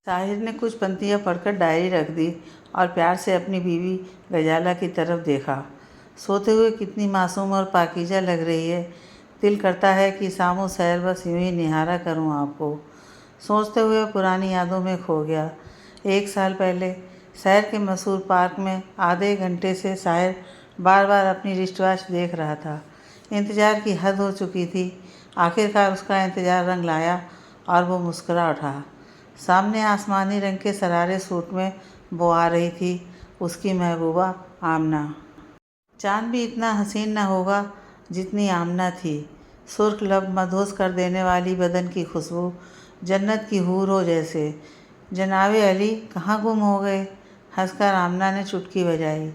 ताहिर ने कुछ पंक्तियाँ पढ़कर डायरी रख दी और प्यार से अपनी बीवी गजाला की तरफ देखा। सोते हुए कितनी मासूम और पाकीज़ा लग रही है। दिल करता है कि सामू सैर बस यूं ही निहारा करूं आपको। सोचते हुए पुरानी यादों में खो गया। 1 साल पहले शहर के मशहूर पार्क में आधे घंटे से साहिर बार बार अपनी रिस्टवॉच देख रहा था। इंतज़ार की हद हो चुकी थी। आखिरकार उसका इंतज़ार रंग लाया और वो मुस्कुरा उठा। सामने आसमानी रंग के सरारे सूट में वो आ रही थी, उसकी महबूबा आमना। चाँद भी इतना हसीन न होगा जितनी आमना थी। सुर्ख लब, मदहोश कर देने वाली बदन की खुशबू, जन्नत की हूर हो जैसे। जनाबे अली कहाँ गुम हो गए? हंसकर आमना ने चुटकी बजाई।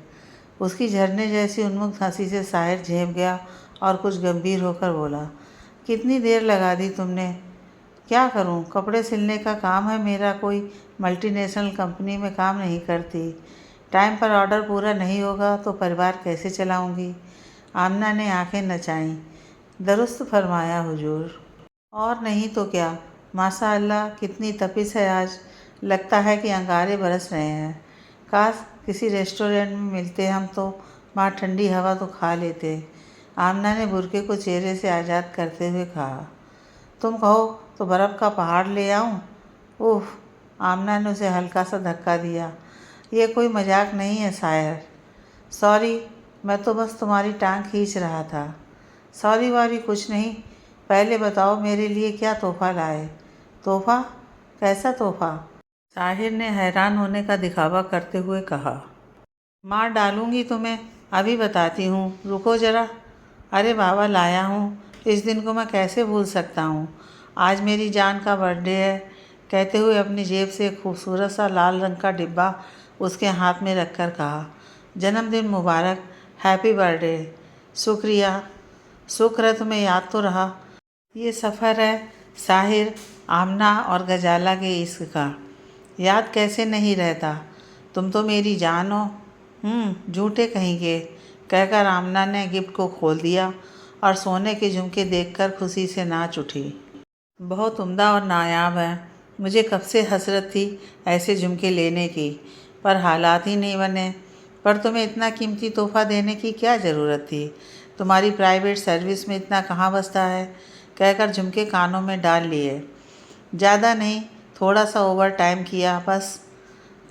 उसकी झरने जैसी उन्मुक्त हंसी से साहिर झेप गया और कुछ गंभीर होकर बोला, कितनी देर लगा दी तुमने? क्या करूं, कपड़े सिलने का काम है मेरा, कोई मल्टीनेशनल कंपनी में काम नहीं करती। टाइम पर ऑर्डर पूरा नहीं होगा तो परिवार कैसे चलाऊंगी? आमना ने आंखें नचाईं। दुरुस्त फरमाया हुजूर। और नहीं तो क्या। माशा अल्लाह कितनी तपिश है आज। लगता है कि अंगारे बरस रहे हैं। काश किसी रेस्टोरेंट में मिलते हम तो वहाँ ठंडी हवा तो खा लेते। आमना ने बुर्के को चेहरे से आज़ाद करते हुए कहा। तुम कहो तो बर्फ़ का पहाड़ ले आऊं? उफ़! आमना ने उसे हल्का सा धक्का दिया। ये कोई मजाक नहीं है साहिर। सॉरी, मैं तो बस तुम्हारी टांग खींच रहा था। सॉरी वारी कुछ नहीं। पहले बताओ मेरे लिए क्या तोहफ़ा लाए? तोहफ़ा? कैसा तोहफ़ा? साहिर ने हैरान होने का दिखावा करते हुए कहा। मार डालूंगी तुम्हें, अभी बताती हूँ, रुको ज़रा। अरे बाबा लाया हूँ, इस दिन को मैं कैसे भूल सकता हूँ। आज मेरी जान का बर्थडे है। कहते हुए अपनी जेब से एक खूबसूरत सा लाल रंग का डिब्बा उसके हाथ में रखकर कहा, जन्मदिन मुबारक, हैप्पी बर्थडे। शुक्रिया। शुक्र है तुम्हें याद तो रहा। ये सफ़र है साहिर, आमना और गजाला के इश्क का। याद कैसे नहीं रहता, तुम तो मेरी जान हो। झूठे कहेंगे, कहकर आमना ने गिफ्ट को खोल दिया और सोने के झुमके देखकर खुशी से नाच उठी। बहुत उम्दा और नायाब है। मुझे कब से हसरत थी ऐसे झुमके लेने की, पर हालात ही नहीं बने। पर तुम्हें इतना कीमती तोहफ़ा देने की क्या ज़रूरत थी? तुम्हारी प्राइवेट सर्विस में इतना कहाँ बचता है? कहकर झुमके कानों में डाल लिए। ज़्यादा नहीं, थोड़ा सा ओवर टाइम किया बस।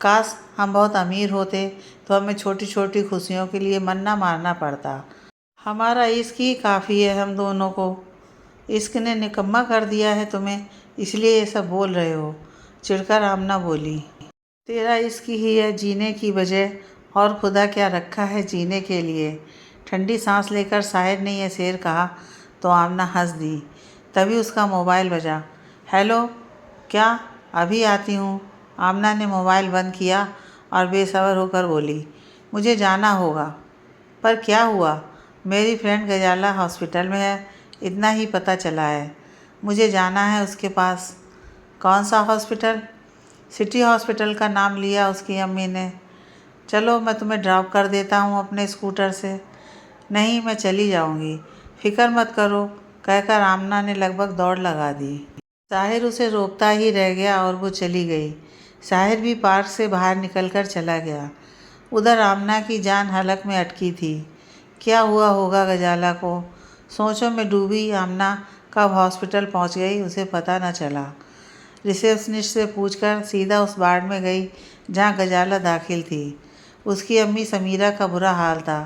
काश हम बहुत अमीर होते तो हमें छोटी छोटी खुशियों के लिए मन्ना मारना पड़ता। हमारा इश्क ही काफ़ी है हम दोनों को। इश्क ने निकम्मा कर दिया है तुम्हें, इसलिए ये सब बोल रहे हो, चिढ़कर आमना बोली। तेरा इश्क ही है जीने की वजह, और खुदा क्या रखा है जीने के लिए। ठंडी सांस लेकर साहिर ने यह शेर कहा तो आमना हंस दी। तभी उसका मोबाइल बजा। हेलो, क्या? अभी आती हूँ। आमना ने मोबाइल बंद किया और बेसब्र होकर बोली, मुझे जाना होगा। पर क्या हुआ? मेरी फ्रेंड गजाला हॉस्पिटल में है, इतना ही पता चला है। मुझे जाना है उसके पास। कौन सा हॉस्पिटल? सिटी हॉस्पिटल का नाम लिया उसकी अम्मी ने। चलो मैं तुम्हें ड्रॉप कर देता हूँ अपने स्कूटर से। नहीं, मैं चली जाऊँगी, फ़िक्र मत करो, कहकर आमना ने लगभग दौड़ लगा दी। साहिर उसे रोकता ही रह गया और वो चली गई। साहिर भी पार्क से बाहर निकलकर चला गया। उधर आमना की जान हलक में अटकी थी। क्या हुआ होगा गजाला को? सोचों में डूबी आमना कब हॉस्पिटल पहुंच गई उसे पता न चला। रिसेप्शनिस्ट से पूछकर सीधा उस वार्ड में गई जहां गजाला दाखिल थी। उसकी अम्मी समीरा का बुरा हाल था।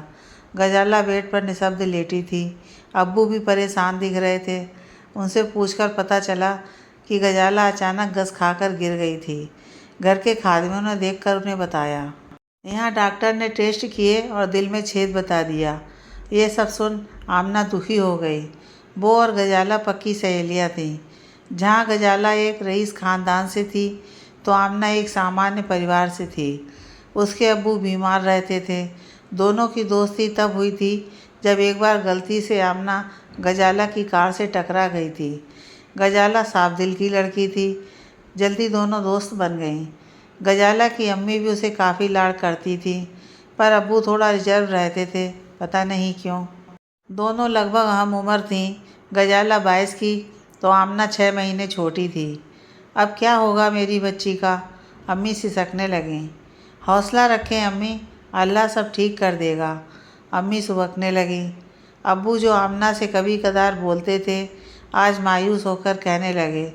गजाला बेड पर निशब्द लेटी थी। अब्बू भी परेशान दिख रहे थे। उनसे पूछकर पता चला कि गजाला अचानक गस खाकर गिर गई थी। घर के खादिमों ने देखकर उन्हें बताया। यहाँ डॉक्टर ने टेस्ट किए और दिल में छेद बता दिया। ये सब सुन आमना दुखी हो गई। वो और गजाला पक्की सहेलियाँ थीं। जहाँ गजाला एक रईस ख़ानदान से थी तो आमना एक सामान्य परिवार से थी। उसके अब्बू बीमार रहते थे। दोनों की दोस्ती तब हुई थी जब एक बार गलती से आमना गजाला की कार से टकरा गई थी। गजाला साफ दिल की लड़की थी, जल्दी दोनों दोस्त बन गईं। गजाला की अम्मी भी उसे काफ़ी लाड़ करती थी, पर अब्बू थोड़ा रिजर्व रहते थे, पता नहीं क्यों। दोनों लगभग हम उम्र थीं। गजाला 22 की तो आमना 6 महीने छोटी थी। अब क्या होगा मेरी बच्ची का? अम्मी सिसकने लगीं। हौसला रखें अम्मी, अल्लाह सब ठीक कर देगा। अम्मी सुबकने लगीं। अब्बू जो आमना से कभी कदार बोलते थे, आज मायूस होकर कहने लगे,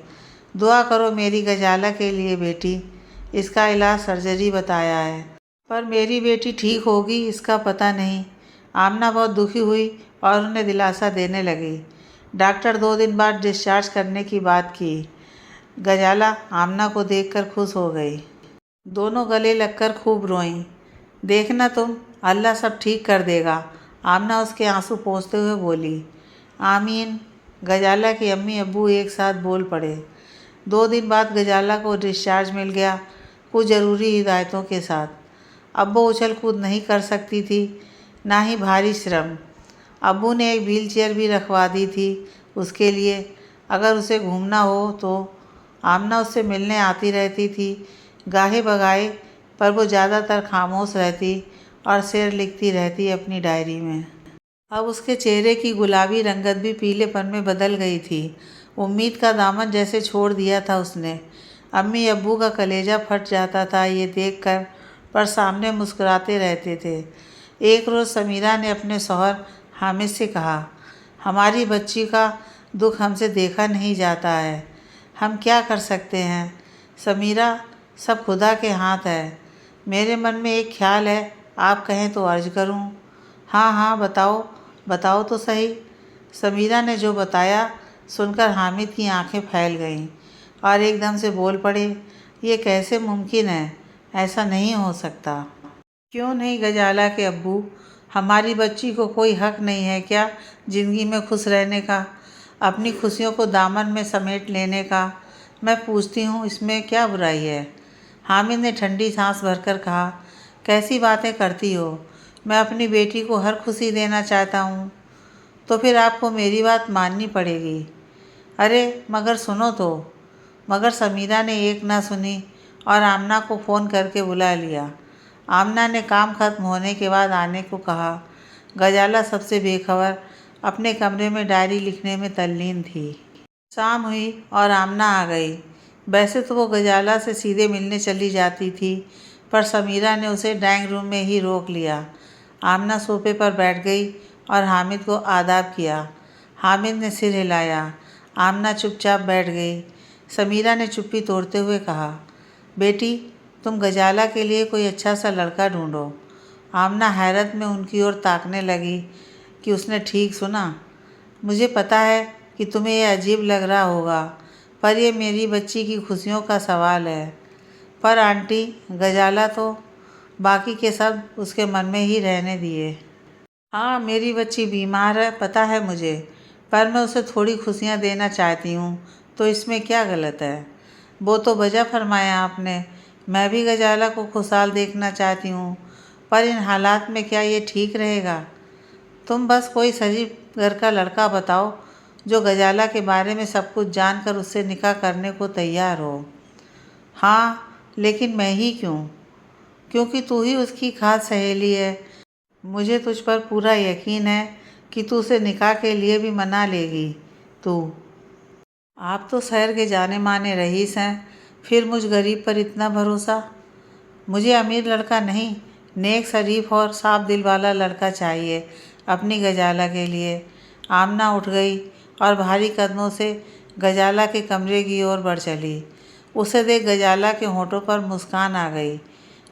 दुआ करो मेरी गजाला के लिए बेटी, इसका इलाज सर्जरी बताया है, पर मेरी बेटी ठीक होगी इसका पता नहीं। आमना बहुत दुखी हुई और उन्हें दिलासा देने लगी। डॉक्टर 2 दिन बाद डिस्चार्ज करने की बात की। गजाला आमना को देखकर खुश हो गई। दोनों गले लगकर खूब रोईं। देखना तुम, अल्लाह सब ठीक कर देगा, आमना उसके आंसू पोंछते हुए बोली। आमीन, गजाला की अम्मी अब्बू एक साथ बोल पड़े। 2 दिन बाद गजाला को डिस्चार्ज मिल गया, कुछ ज़रूरी हिदायतों के साथ। अब्बू उछल कूद नहीं कर सकती थी, ना ही भारी श्रम। अब्बू ने एक व्हील चेयर भी रखवा दी थी उसके लिए, अगर उसे घूमना हो तो। आमना उससे मिलने आती रहती थी, गाहे बगाहे, पर वो ज़्यादातर खामोश रहती और शेर लिखती रहती अपनी डायरी में। अब उसके चेहरे की गुलाबी रंगत भी पीलेपन में बदल गई थी। उम्मीद का दामन जैसे छोड़ दिया था उसने। अम्मी अब्बू का कलेजा फट जाता था ये देखकर, पर सामने मुस्कुराते रहते थे। एक रोज़ समीरा ने अपने शौहर हामिद से कहा, हमारी बच्ची का दुख हमसे देखा नहीं जाता है, हम क्या कर सकते हैं समीरा, सब खुदा के हाथ है। मेरे मन में एक ख्याल है, आप कहें तो अर्ज करूं। हाँ हाँ बताओ, बताओ तो सही। समीरा ने जो बताया सुनकर हामिद की आंखें फैल गईं और एकदम से बोल पड़े, ये कैसे मुमकिन है, ऐसा नहीं हो सकता। क्यों नहीं गजाला के अब्बू, हमारी बच्ची को कोई हक नहीं है क्या ज़िंदगी में खुश रहने का, अपनी खुशियों को दामन में समेट लेने का? मैं पूछती हूँ, इसमें क्या बुराई है? हामिद ने ठंडी सांस भरकर कहा, कैसी बातें करती हो, मैं अपनी बेटी को हर खुशी देना चाहता हूँ। तो फिर आपको मेरी बात माननी पड़ेगी। अरे मगर सुनो तो। मगर समीरा ने एक ना सुनी और आमना को फ़ोन करके बुला लिया। आमना ने काम खत्म होने के बाद आने को कहा। गजाला सबसे बेखबर अपने कमरे में डायरी लिखने में तल्लीन थी। शाम हुई और आमना आ गई। वैसे तो वो गजाला से सीधे मिलने चली जाती थी, पर समीरा ने उसे ड्राइंग रूम में ही रोक लिया। आमना सोफे पर बैठ गई और हामिद को आदाब किया। हामिद ने सिर हिलाया। आमना चुपचाप बैठ गई। समीरा ने चुप्पी तोड़ते हुए कहा, बेटी तुम गजाला के लिए कोई अच्छा सा लड़का ढूंढो। आमना हैरत में उनकी ओर ताकने लगी कि उसने ठीक सुना। मुझे पता है कि तुम्हें यह अजीब लग रहा होगा, पर यह मेरी बच्ची की खुशियों का सवाल है। पर आंटी, गजाला तो, बाकी के सब उसके मन में ही रहने दिए। हाँ मेरी बच्ची बीमार है, पता है मुझे, पर मैं उसे थोड़ी खुशियाँ देना चाहती हूँ, तो इसमें क्या गलत है? वो तो वजह फरमाया आपने। मैं भी गजाला को खुशहाल देखना चाहती हूँ, पर इन हालात में क्या ये ठीक रहेगा? तुम बस कोई सही घर का लड़का बताओ जो गजाला के बारे में सब कुछ जानकर उससे निकाह करने को तैयार हो। हाँ, लेकिन मैं ही क्यों? क्योंकि तू ही उसकी खास सहेली है। मुझे तुझ पर पूरा यकीन है कि तू उसे निकाह के लिए भी मना लेगी। तू आप तो शहर के जाने माने रईस हैं, फिर मुझ गरीब पर इतना भरोसा? मुझे अमीर लड़का नहीं, नेक शरीफ और साफ दिल वाला लड़का चाहिए अपनी गजाला के लिए। आमना उठ गई और भारी कदमों से गजाला के कमरे की ओर बढ़ चली। उसे देख गजाला के होठों पर मुस्कान आ गई।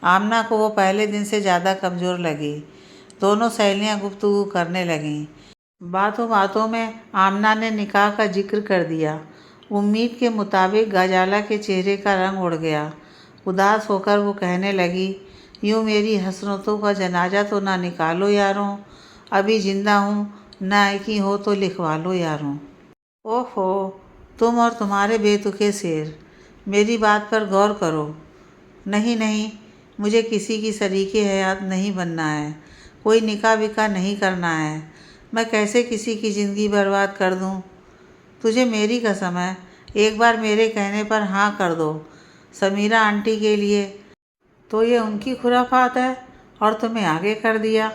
आमना को वो पहले दिन से ज़्यादा कमज़ोर लगी। दोनों सहेलियां गुफ्तगू करने लगीं। बातों बातों में आमना ने निकाह का जिक्र कर दिया। उम्मीद के मुताबिक गजाला के चेहरे का रंग उड़ गया। उदास होकर वो कहने लगी, यूँ मेरी हसरतों का जनाजा तो ना निकालो यारों, अभी जिंदा हूँ, नायकी हो तो लिखवा लो यारों। ओहो, तुम और तुम्हारे बेतुके शेर, मेरी बात पर गौर करो। नहीं नहीं, मुझे किसी की शरीके हयात नहीं बनना है, कोई निकाह विकाह नहीं करना है। मैं कैसे किसी की ज़िंदगी बर्बाद कर दूँ? तुझे मेरी कसम है, एक बार मेरे कहने पर हाँ कर दो समीरा आंटी के लिए, तो ये उनकी खुराफात है और तुम्हें आगे कर दिया।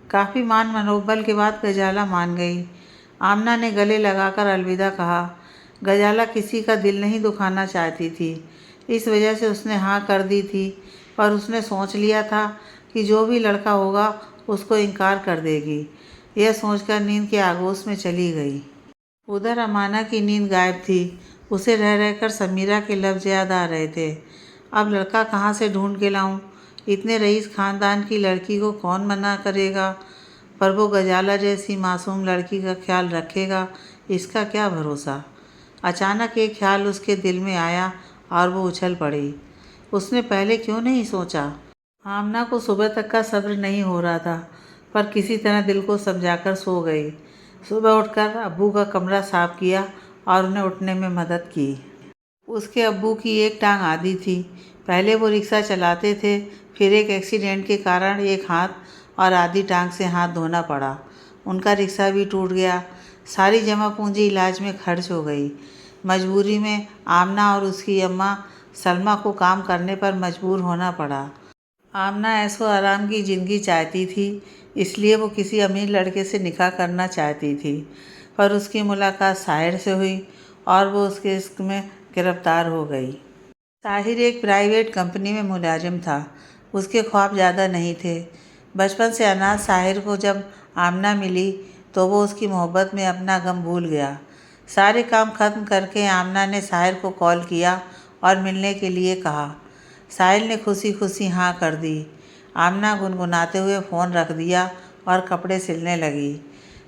काफ़ी मान मनोबल के बाद गजाला मान गई। आमना ने गले लगाकर अलविदा कहा। गजाला किसी का दिल नहीं दुखाना चाहती थी, इस वजह से उसने हाँ कर दी थी। पर उसने सोच लिया था कि जो भी लड़का होगा उसको इनकार कर देगी। यह सोचकर नींद के आगोश में चली गई। उधर अमाना की नींद गायब थी। उसे रह रहकर समीरा के लफ्ज़ याद आ रहे थे। अब लड़का कहाँ से ढूंढ के लाऊं? इतने रईस खानदान की लड़की को कौन मना करेगा? पर वो गजाला जैसी मासूम लड़की का ख्याल रखेगा, इसका क्या भरोसा। अचानक एक ख्याल उसके दिल में आया और वो उछल पड़ी। उसने पहले क्यों नहीं सोचा? आमना को सुबह तक का सब्र नहीं हो रहा था, पर किसी तरह दिल को समझाकर सो गई। सुबह उठकर अब्बू का कमरा साफ किया और उन्हें उठने में मदद की। उसके अब्बू की एक टांग आधी थी। पहले वो रिक्शा चलाते थे, फिर एक एक्सीडेंट के कारण एक हाथ और आधी टांग से हाथ धोना पड़ा। उनका रिक्शा भी टूट गया। सारी जमा पूंजी इलाज में खर्च हो गई। मजबूरी में आमना और उसकी अम्मा सलमा को काम करने पर मजबूर होना पड़ा। आमना ऐशो आराम की ज़िंदगी चाहती थी, इसलिए वो किसी अमीर लड़के से निकाह करना चाहती थी। पर उसकी मुलाकात साहिर से हुई और वो उसके इश्क में गिरफ्तार हो गई। साहिर एक प्राइवेट कंपनी में मुलाजिम था। उसके ख्वाब ज़्यादा नहीं थे। बचपन से अनाथ साहिर को जब आमना मिली तो वो उसकी मोहब्बत में अपना गम भूल गया। सारे काम ख़त्म करके आमना ने साहिर को कॉल किया और मिलने के लिए कहा। साहिल ने खुशी खुशी हाँ कर दी। आमना गुनगुनाते हुए फ़ोन रख दिया और कपड़े सिलने लगी।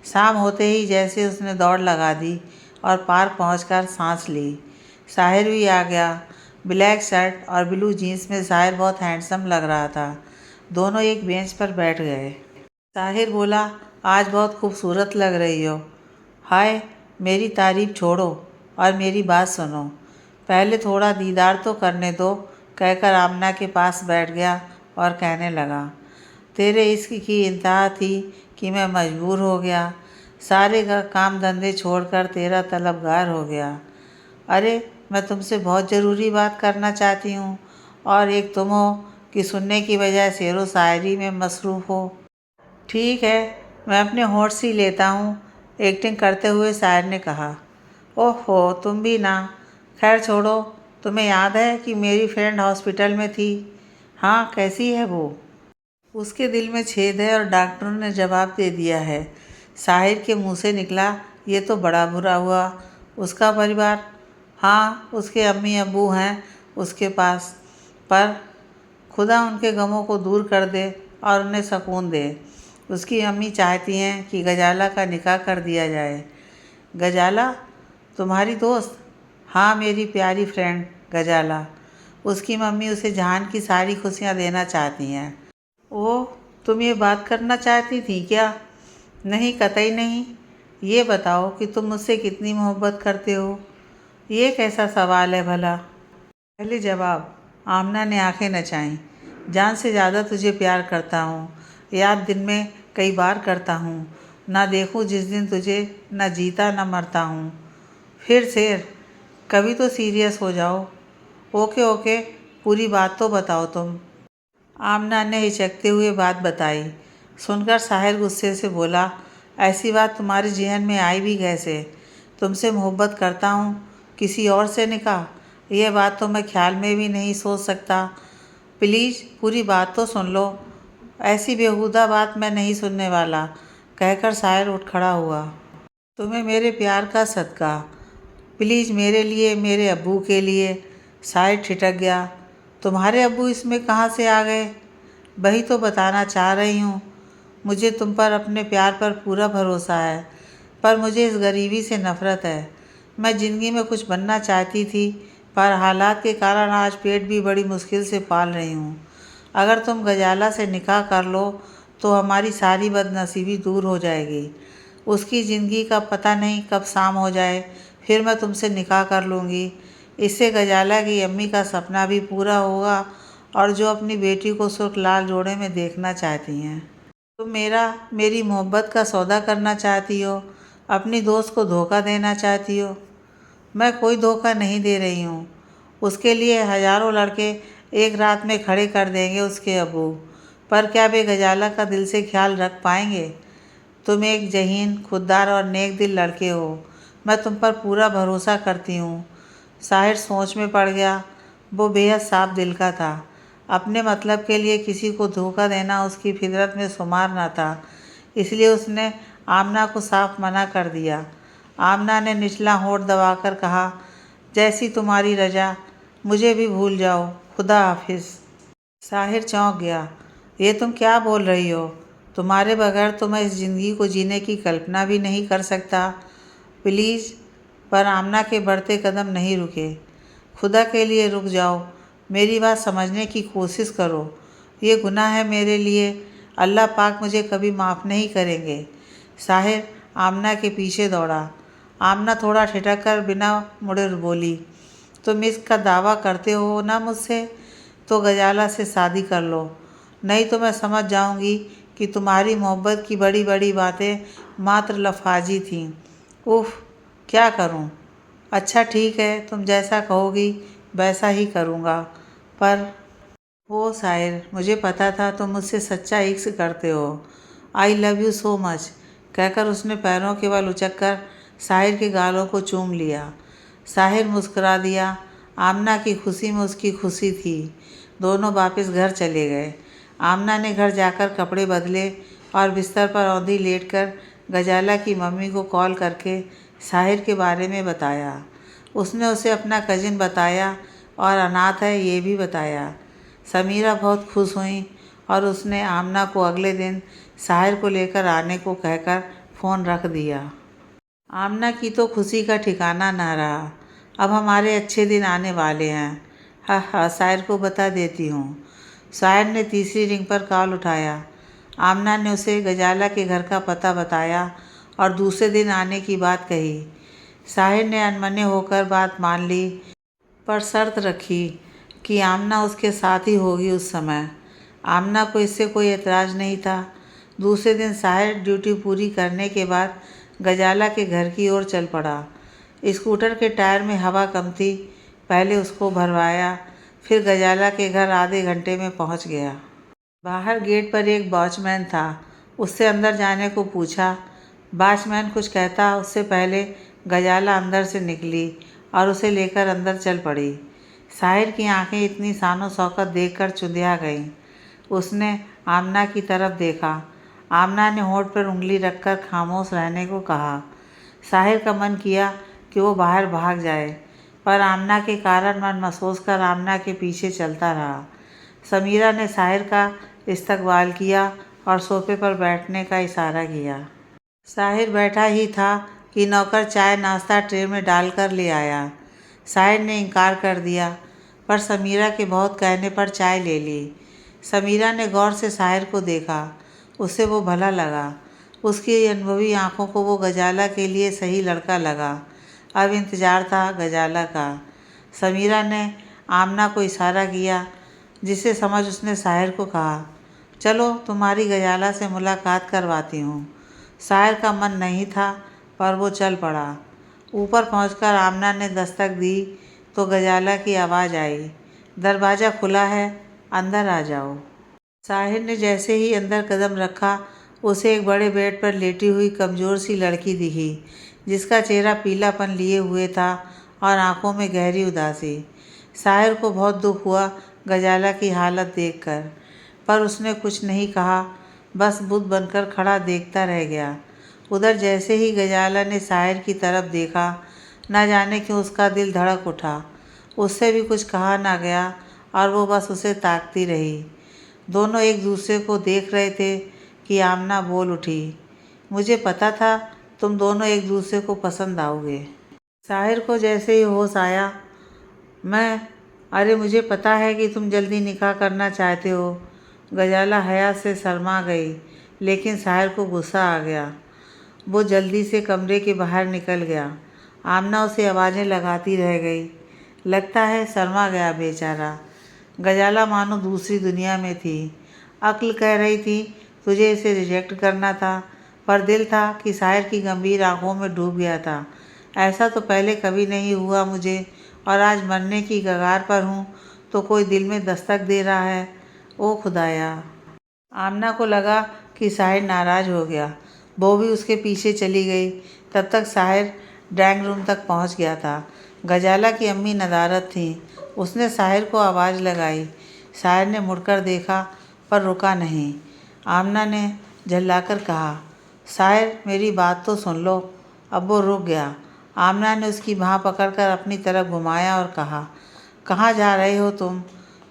शाम होते ही जैसे उसने दौड़ लगा दी और पार्क पहुंचकर सांस ली। साहिर भी आ गया। ब्लैक शर्ट और ब्लू जीन्स में साहिर बहुत हैंडसम लग रहा था। दोनों एक बेंच पर बैठ गए। साहिर बोला, आज बहुत खूबसूरत लग रही हो। हाय, मेरी तारीफ छोड़ो और मेरी बात सुनो। पहले थोड़ा दीदार तो करने दो, कहकर आमना के पास बैठ गया और कहने लगा, तेरे इश्क की इंतहा थी कि मैं मजबूर हो गया। सारे काम धंधे छोड़कर तेरा तलबगार हो गया। अरे, मैं तुमसे बहुत ज़रूरी बात करना चाहती हूँ और एक तुम हो कि सुनने की बजाय शेरो शायरी में मसरूफ़ हो। ठीक है, मैं अपने होठ सी लेता हूँ, एक्टिंग करते हुए शायर ने कहा। ओहो, तुम भी ना। खैर छोड़ो, तुम्हें याद है कि मेरी फ्रेंड हॉस्पिटल में थी? हाँ, कैसी है वो? उसके दिल में छेद है और डॉक्टरों ने जवाब दे दिया है। साहिर के मुंह से निकला, ये तो बड़ा बुरा हुआ। उसका परिवार? हाँ, उसके अम्मी अब्बू हैं उसके पास, पर खुदा उनके गमों को दूर कर दे और उन्हें सुकून दे। उसकी अम्मी चाहती हैं कि गजाला का निकाह कर दिया जाए। गजाला? तुम्हारी दोस्त? हाँ, मेरी प्यारी फ्रेंड गजाला। उसकी मम्मी उसे जहान की सारी खुशियाँ देना चाहती हैं। ओह, तुम ये बात करना चाहती थी क्या? नहीं, कतई नहीं। ये बताओ कि तुम मुझसे कितनी मोहब्बत करते हो? ये कैसा सवाल है भला? पहले जवाब। आमना ने आंखें नचाईं। जान से ज़्यादा तुझे प्यार करता हूँ। याद दिन में कई बार करता हूँ। ना देखूँ जिस दिन तुझे, ना जीता ना मरता हूँ। फिर शेर, कभी तो सीरियस हो जाओ। ओके ओके, पूरी बात तो बताओ तुम। आमना ने हिचकते हुए बात बताई। सुनकर साहिर गुस्से से बोला, ऐसी बात तुम्हारे जहन में आई भी कैसे? तुमसे मोहब्बत करता हूँ, किसी और से निकाह? यह बात तो मैं ख्याल में भी नहीं सोच सकता। प्लीज़ पूरी बात तो सुन लो। ऐसी बेहुदा बात मैं नहीं सुनने वाला, कहकर साहिर उठ खड़ा हुआ। तुम्हें मेरे प्यार का सदका। प्लीज़ मेरे लिए, मेरे अब्बू के लिए। साहिर ठिठक गया। तुम्हारे अब्बू इसमें कहाँ से आ गए? वही तो बताना चाह रही हूँ। मुझे तुम पर, अपने प्यार पर पूरा भरोसा है, पर मुझे इस गरीबी से नफ़रत है। मैं ज़िंदगी में कुछ बनना चाहती थी, पर हालात के कारण आज पेट भी बड़ी मुश्किल से पाल रही हूँ। अगर तुम गजाला से निकाह कर लो तो हमारी सारी बदनसीबी दूर हो जाएगी। उसकी ज़िंदगी का पता नहीं कब शाम हो जाए, फिर मैं तुमसे निकाह कर लूँगी। इससे गजाला की अम्मी का सपना भी पूरा होगा और जो अपनी बेटी को सुर्ख लाल जोड़े में देखना चाहती हैं। तुम मेरी मोहब्बत का सौदा करना चाहती हो, अपनी दोस्त को धोखा देना चाहती हो। मैं कोई धोखा नहीं दे रही हूँ। उसके लिए हज़ारों लड़के एक रात में खड़े कर देंगे उसके अब्बू, पर क्या वे गजाला का दिल से ख्याल रख पाएंगे? तुम एक जहीन, खुददार और नेक दिल लड़के हो, मैं तुम पर पूरा भरोसा करती हूँ। साहिर सोच में पड़ गया। वो बेहद साफ दिल का था। अपने मतलब के लिए किसी को धोखा देना उसकी फितरत में शुमार न था। इसलिए उसने आमना को साफ मना कर दिया। आमना ने निचला होंठ दबाकर कहा, जैसी तुम्हारी रजा, मुझे भी भूल जाओ, खुदा हाफिज़। साहिर चौंक गया। ये तुम क्या बोल रही हो? तुम्हारे बगैर तो मैं इस ज़िंदगी को जीने की कल्पना भी नहीं कर सकता। प्लीज़। पर आमना के बढ़ते कदम नहीं रुके। खुदा के लिए रुक जाओ, मेरी बात समझने की कोशिश करो। ये गुनाह है मेरे लिए, अल्लाह पाक मुझे कभी माफ़ नहीं करेंगे। साहिर आमना के पीछे दौड़ा। आमना थोड़ा ठिठक कर बिना मुड़े बोली, तुम इसका दावा करते हो ना मुझसे? तो गजाला से शादी कर लो, नहीं तो मैं समझ जाऊंगी कि तुम्हारी मोहब्बत की बड़ी बड़ी बातें मात्र लफाजी थीं। उफ़, क्या करूं? अच्छा ठीक है, तुम जैसा कहोगी वैसा ही करूंगा। पर ओ साहिर, मुझे पता था तुम मुझसे सच्चा इश्क करते हो। I love you so much, कहकर उसने पैरों के बल उचककर साहिर के गालों को चूम लिया। साहिर मुस्कुरा दिया। आमना की खुशी में उसकी खुशी थी। दोनों वापस घर चले गए। आमना ने घर जाकर कपड़े बदले और बिस्तर पर औंधी लेटकर गजाला की मम्मी को कॉल करके साहिर के बारे में बताया। उसने उसे अपना कजिन बताया और अनाथ है ये भी बताया। समीरा बहुत खुश हुई और उसने आमना को अगले दिन साहिर को लेकर आने को कहकर फ़ोन रख दिया। आमना की तो खुशी का ठिकाना ना रहा। अब हमारे अच्छे दिन आने वाले हैं। हाँ हाँ, साहिर को बता देती हूँ। साहिर ने तीसरी रिंग पर कॉल उठाया। आमना ने उसे गजाला के घर का पता बताया और दूसरे दिन आने की बात कही। साहिर ने अनमने होकर बात मान ली, पर शर्त रखी कि आमना उसके साथ ही होगी उस समय। आमना को इससे कोई एतराज़ नहीं था। दूसरे दिन साहिर ड्यूटी पूरी करने के बाद गजाला के घर की ओर चल पड़ा। स्कूटर के टायर में हवा कम थी। पहले उसको भरवाया, फिर गजाला के घर आधे घंटे में पहुंच गया। बाहर गेट पर एक वॉचमैन था। उससे अंदर जाने को पूछा। वॉचमैन कुछ कहता उससे पहले गजाला अंदर से निकली और उसे लेकर अंदर चल पड़ी। साहिर की आंखें इतनी शानो शौकत देखकर चुंधिया गईं। उसने आमना की तरफ देखा। आमना ने होंठ पर उंगली रखकर खामोश रहने को कहा। साहिर का मन किया कि वो बाहर भाग जाए, पर आमना के कारण मन महसूस कर आमना के पीछे चलता रहा। समीरा ने साहिर का इस्तकबाल किया और सोफे पर बैठने का इशारा किया। साहिर बैठा ही था कि नौकर चाय नाश्ता ट्रे में डालकर ले आया। साहिर ने इनकार कर दिया, पर समीरा के बहुत कहने पर चाय ले ली। समीरा ने गौर से साहिर को देखा। उसे वो भला लगा। उसकी अनुभवी आंखों को वो गजाला के लिए सही लड़का लगा। अब इंतज़ार था गजाला का। समीरा ने आमना को इशारा किया, जिसे समझ उसने साहिर को कहा, चलो तुम्हारी गजाला से मुलाकात करवाती हूँ। साहिर का मन नहीं था, पर वो चल पड़ा। ऊपर पहुंचकर आमना ने दस्तक दी तो गजाला की आवाज़ आई, दरवाज़ा खुला है, अंदर आ जाओ। साहिर ने जैसे ही अंदर कदम रखा, उसे एक बड़े बेड पर लेटी हुई कमज़ोर सी लड़की दिखी, जिसका चेहरा पीलापन लिए हुए था और आंखों में गहरी उदासी। साहिर को बहुत दुख हुआ गजाला की हालत देखकर, पर उसने कुछ नहीं कहा, बस बुत बनकर खड़ा देखता रह गया। उधर जैसे ही गजाला ने साहिर की तरफ देखा, न जाने क्यों उसका दिल धड़क उठा। उससे भी कुछ कहा ना गया और वो बस उसे ताकती रही। दोनों एक दूसरे को देख रहे थे कि आमना बोल उठी, मुझे पता था तुम दोनों एक दूसरे को पसंद आओगे। साहिर को जैसे ही होश आया, अरे मुझे पता है कि तुम जल्दी निकाह करना चाहते हो। गजाला हया से शर्मा गई, लेकिन साहिर को गुस्सा आ गया। वो जल्दी से कमरे के बाहर निकल गया। आमना उसे आवाज़ें लगाती रह गई। लगता है शर्मा गया बेचारा। गजाला मानो दूसरी दुनिया में थी। अक्ल कह रही थी तुझे इसे रिजेक्ट करना था, पर दिल था कि साहिर की गंभीर आंखों में डूब गया था। ऐसा तो पहले कभी नहीं हुआ मुझे, और आज मरने की कगार पर हूँ तो कोई दिल में दस्तक दे रहा है। ओ खुदाया! आमना को लगा कि साहिर नाराज़ हो गया। वो भी उसके पीछे चली गई। तब तक साहिर ड्राइंग रूम तक पहुंच गया था। गजाला की अम्मी नदारत थी। उसने साहिर को आवाज़ लगाई। साहिर ने मुड़कर देखा पर रुका नहीं। आमना ने झल्लाकर कहा, साहिर मेरी बात तो सुन लो। अब वो रुक गया। आमना ने उसकी बाँह पकड़कर अपनी तरफ घुमाया और कहा, कहाँ जा रहे हो तुम?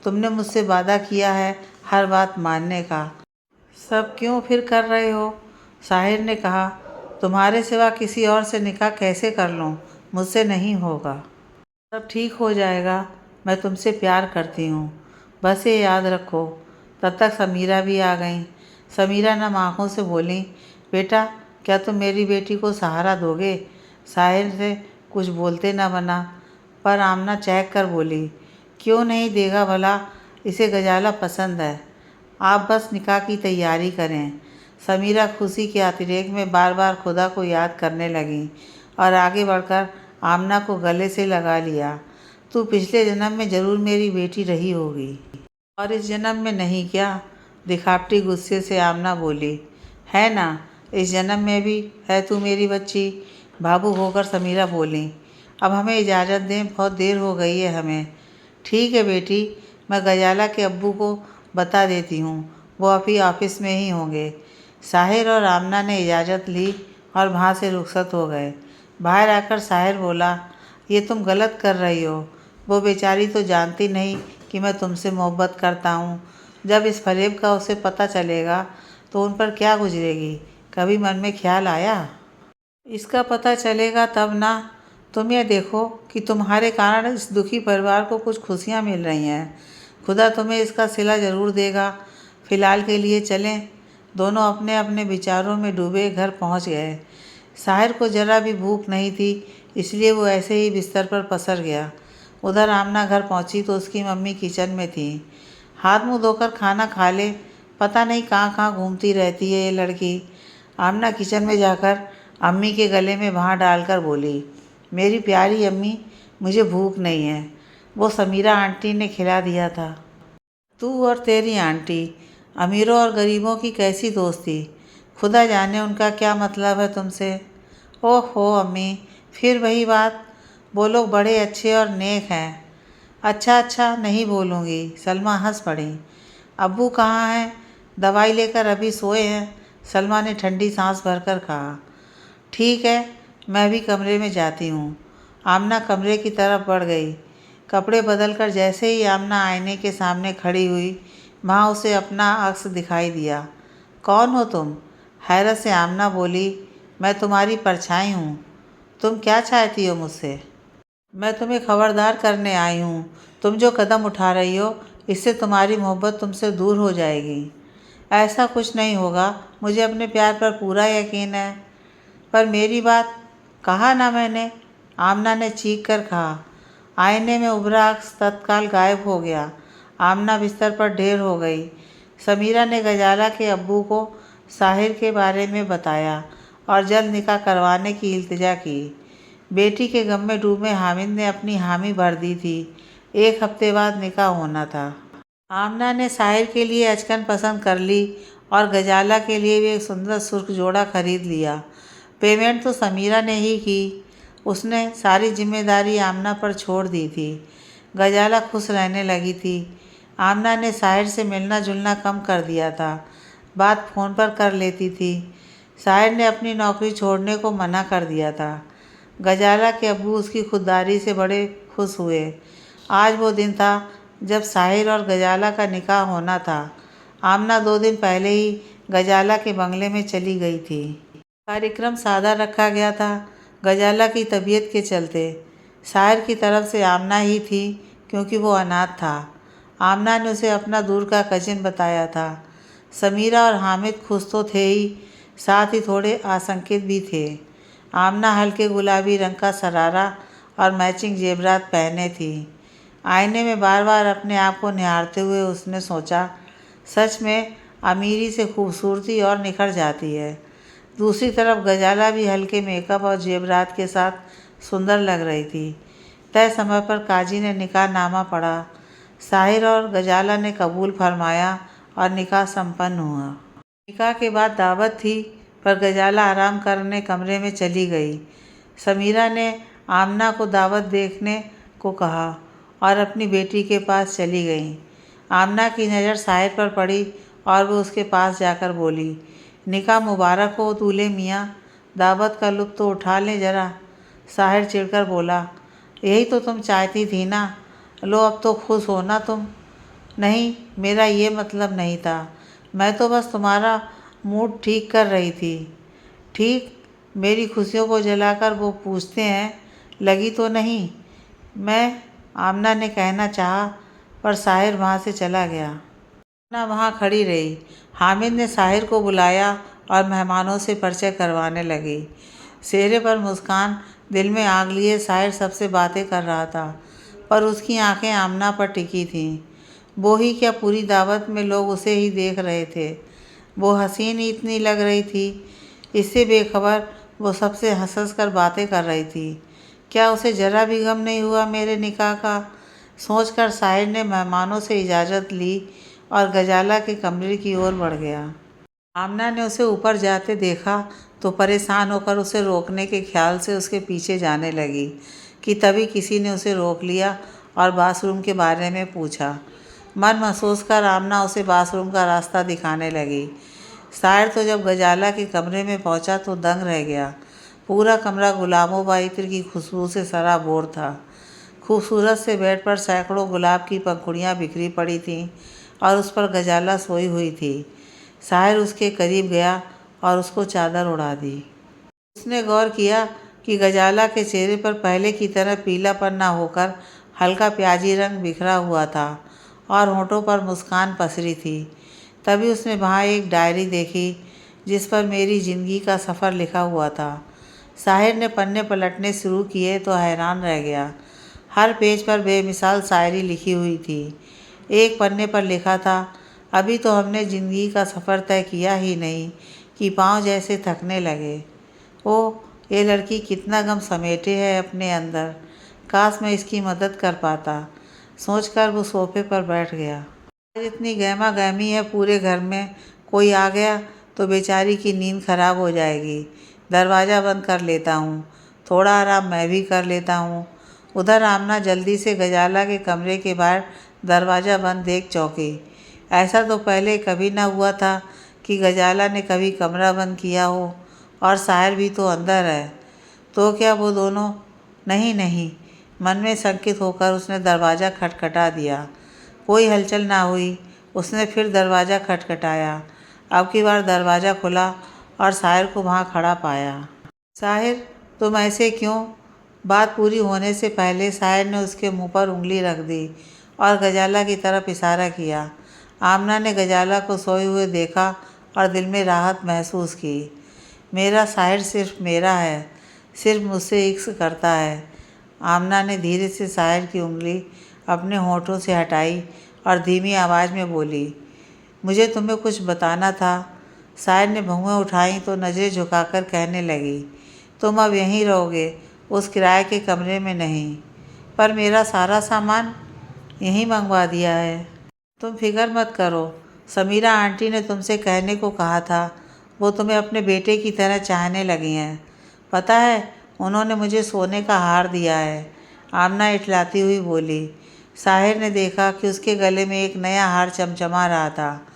तुमने मुझसे वादा किया है हर बात मानने का। सब क्यों फिर कर रहे हो? साहिर ने कहा, तुम्हारे सिवा किसी और से निकाह कैसे कर लूँ? मुझसे नहीं होगा। सब ठीक हो जाएगा। मैं तुमसे प्यार करती हूँ, बस ये याद रखो। तब तक समीरा भी आ गई। समीरा नम आँखों से बोली, बेटा क्या तुम मेरी बेटी को सहारा दोगे? साहिर से कुछ बोलते न बना, पर आमना चहक कर बोली, क्यों नहीं देगा भला? इसे गजाला पसंद है। आप बस निकाह की तैयारी करें। समीरा खुशी के अतिरेक में बार बार खुदा को याद करने लगी और आगे बढ़कर आमना को गले से लगा लिया। तू पिछले जन्म में ज़रूर मेरी बेटी रही होगी और इस जन्म में नहीं क्या? दिखावटी गुस्से से आमना बोली, है ना, इस जन्म में भी है तू मेरी बच्ची। भावुक होकर समीरा बोली, अब हमें इजाज़त दें, बहुत देर हो गई है हमें। ठीक है बेटी, मैं गजाला के अब्बू को बता देती हूँ, वो अभी ऑफिस में ही होंगे। साहिर और आमना ने इजाज़त ली और वहाँ से रुखसत हो गए। बाहर आकर साहिर बोला, ये तुम गलत कर रही हो। वो बेचारी तो जानती नहीं कि मैं तुमसे मोहब्बत करता हूँ। जब इस फरेब का उसे पता चलेगा तो उन पर क्या गुजरेगी? कभी मन में ख्याल आया? इसका पता चलेगा तब ना। तुम ये देखो कि तुम्हारे कारण इस दुखी परिवार को कुछ खुशियाँ मिल रही हैं। खुदा तुम्हें इसका सिला ज़रूर देगा। फ़िलहाल के लिए चलें। दोनों अपने अपने विचारों में डूबे घर पहुंच गए। साहिर को जरा भी भूख नहीं थी, इसलिए वो ऐसे ही बिस्तर पर पसर गया। उधर आमना घर पहुंची तो उसकी मम्मी किचन में थी। हाथ मुंह धोकर खाना खा ले, पता नहीं कहाँ कहाँ घूमती रहती है ये लड़की। आमना किचन में जाकर अम्मी के गले में बाँह डालकर बोली, मेरी प्यारी अम्मी, मुझे भूख नहीं है, वो समीरा आंटी ने खिला दिया था। तू और तेरी आंटी, अमीरों और गरीबों की कैसी दोस्ती? खुदा जाने उनका क्या मतलब है तुमसे। ओहो अम्मी, फिर वही बात। वो लोग बड़े अच्छे और नेक हैं। अच्छा अच्छा, नहीं बोलूँगी। सलमा हंस पड़ी। अब्बू कहाँ हैं? दवाई लेकर अभी सोए हैं। सलमा ने ठंडी सांस भरकर कहा। ठीक है, मैं भी कमरे में जाती हूँ। आमना कमरे की तरफ बढ़ गई। कपड़े बदलकर जैसे ही आमना आईने के सामने खड़ी हुई, वहाँ उसे अपना अक्स दिखाई दिया। कौन हो तुम? हैरत से आमना बोली, मैं तुम्हारी परछाई हूँ। तुम क्या चाहती हो मुझसे? मैं तुम्हें खबरदार करने आई हूँ। तुम जो कदम उठा रही हो, इससे तुम्हारी मोहब्बत तुमसे दूर हो जाएगी। ऐसा कुछ नहीं होगा, मुझे अपने प्यार पर पूरा यकीन है। पर मेरी बात कहा ना मैंने, आमना ने चीख कर कहा। आईने में उभरा अक्स तत्काल गायब हो गया। आमना बिस्तर पर ढेर हो गई। समीरा ने गजाला के अब्बू को साहिर के बारे में बताया और जल्द निकाह करवाने की इल्तिजा की। बेटी के गम में डूबे हामिद ने अपनी हामी भर दी थी। 1 हफ्ते बाद निकाह होना था। आमना ने साहिर के लिए अचकन पसंद कर ली और गजाला के लिए भी एक सुंदर सुर्ख जोड़ा खरीद लिया। पेमेंट तो समीरा ने ही की। उसने सारी जिम्मेदारी आमना पर छोड़ दी थी। गजाला खुश रहने लगी थी। आमना ने साहिर से मिलना जुलना कम कर दिया था। बात फ़ोन पर कर लेती थी। साहिर ने अपनी नौकरी छोड़ने को मना कर दिया था। गजाला के अब्बू उसकी खुददारी से बड़े खुश हुए। आज वो दिन था जब साहिर और गजाला का निकाह होना था। आमना 2 दिन पहले ही गजाला के बंगले में चली गई थी। कार्यक्रम सादा रखा गया था, गजाला की तबीयत के चलते। साहिर की तरफ से आमना ही थी, क्योंकि वो अनाथ था। आमना ने उसे अपना दूर का कजिन बताया था। समीरा और हामिद खुश तो थे ही, साथ ही थोड़े आशंकित भी थे। आमना हल्के गुलाबी रंग का सरारा और मैचिंग जेबरात पहने थी। आईने में बार बार अपने आप को निहारते हुए उसने सोचा, सच में अमीरी से खूबसूरती और निखर जाती है। दूसरी तरफ गजाला भी हल्के मेकअप और जेबरात के साथ सुंदर लग रही थी। तय समय पर काजी ने निकाहनामा पढ़ा। साहिर और गजाला ने कबूल फरमाया और निकाह संपन्न हुआ। निकाह के बाद दावत थी, पर गजाला आराम करने कमरे में चली गई। समीरा ने आमना को दावत देखने को कहा और अपनी बेटी के पास चली गई। आमना की नज़र साहिर पर पड़ी और वो उसके पास जाकर बोली, निकाह मुबारक हो दूल्हे मियाँ, दावत का लुत्फ़ तो उठा लें ज़रा। साहिर चिढ़कर बोला, यही तो तुम चाहती थी ना, लो अब तो खुश हो ना तुम। नहीं, मेरा ये मतलब नहीं था, मैं तो बस तुम्हारा मूड ठीक कर रही थी। ठीक, मेरी खुशियों को जलाकर वो पूछते हैं लगी तो नहीं, मैं आमना ने कहना चाहा, पर साहिर वहाँ से चला गया। आमना वहाँ खड़ी रही। हामिद ने साहिर को बुलाया और मेहमानों से परिचय करवाने लगी। चेहरे पर मुस्कान, दिल में आग लिए साहिर सबसे बातें कर रहा था, पर उसकी आंखें आमना पर टिकी थीं। वो ही क्या, पूरी दावत में लोग उसे ही देख रहे थे। वो हसीन इतनी लग रही थी, इससे बेखबर वो सबसे हंस कर बातें कर रही थी। क्या उसे ज़रा भी गम नहीं हुआ मेरे निकाह का? सोचकर साहिर ने मेहमानों से इजाज़त ली और गजाला के कमरे की ओर बढ़ गया। आमना ने उसे ऊपर जाते देखा तो परेशान होकर उसे रोकने के ख्याल से उसके पीछे जाने लगी कि तभी किसी ने उसे रोक लिया और बाथरूम के बारे में पूछा। मन महसूस कर आमना उसे बाथरूम का रास्ता दिखाने लगी। साहिर तो जब गजाला के कमरे में पहुंचा तो दंग रह गया। पूरा कमरा गुलाबों व इत्र की खुशबू से सराबोर था। खूबसूरत से बेड पर सैकड़ों गुलाब की पंखुड़ियाँ बिखरी पड़ी थीं और उस पर गजाला सोई हुई थी। साहिर उसके करीब गया और उसको चादर उड़ा दी। उसने गौर किया कि गजाला के चेहरे पर पहले की तरह पीलापन न होकर हल्का प्याजी रंग बिखरा हुआ था और होठों पर मुस्कान पसरी थी। तभी उसने वहाँ एक डायरी देखी जिस पर मेरी ज़िंदगी का सफ़र लिखा हुआ था। साहिर ने पन्ने पलटने शुरू किए तो हैरान रह गया। हर पेज पर बेमिसाल शायरी लिखी हुई थी। एक पन्ने पर लिखा था, अभी तो हमने ज़िंदगी का सफ़र तय किया ही नहीं कि पाँव जैसे थकने लगे। ओह, ये लड़की कितना गम समेटे है अपने अंदर, काश मैं इसकी मदद कर पाता। सोचकर वो सोफे पर बैठ गया। आज इतनी गहमा गहमी है पूरे घर में, कोई आ गया तो बेचारी की नींद खराब हो जाएगी। दरवाज़ा बंद कर लेता हूँ, थोड़ा आराम मैं भी कर लेता हूँ। उधर आमना जल्दी से गजाला के कमरे के बाहर दरवाज़ा बंद देख चौंकी। ऐसा तो पहले कभी ना हुआ था कि गजाला ने कभी कमरा बंद किया हो, और साहिर भी तो अंदर है। तो क्या वो दोनों? नहीं नहीं, मन में शंकित होकर उसने दरवाज़ा खटखटा दिया। कोई हलचल ना हुई। उसने फिर दरवाज़ा खटखटाया। अब की बार दरवाज़ा खुला और साहिर को वहाँ खड़ा पाया। साहिर, तुम ऐसे क्यों? बात पूरी होने से पहले साहिर ने उसके मुंह पर उंगली रख दी और गजाला की तरफ इशारा किया। आमना ने गजाला को सोए हुए देखा और दिल में राहत महसूस की। मेरा साहिर सिर्फ मेरा है, सिर्फ मुझसे इश्क करता है। आमना ने धीरे से साहिर की उंगली अपने होठों से हटाई और धीमी आवाज़ में बोली, मुझे तुम्हें कुछ बताना था। साहिर ने भौहें उठाई तो नज़रें झुकाकर कहने लगी, तुम अब यहीं रहोगे, उस किराए के कमरे में नहीं। पर मेरा सारा सामान यहीं मंगवा दिया है। तुम फिक्र मत करो, समीरा आंटी ने तुमसे कहने को कहा था, वो तुम्हें अपने बेटे की तरह चाहने लगी हैं। पता है, उन्होंने मुझे सोने का हार दिया है। आमना इठलाती हुई बोली। साहिर ने देखा कि उसके गले में एक नया हार चमचमा रहा था।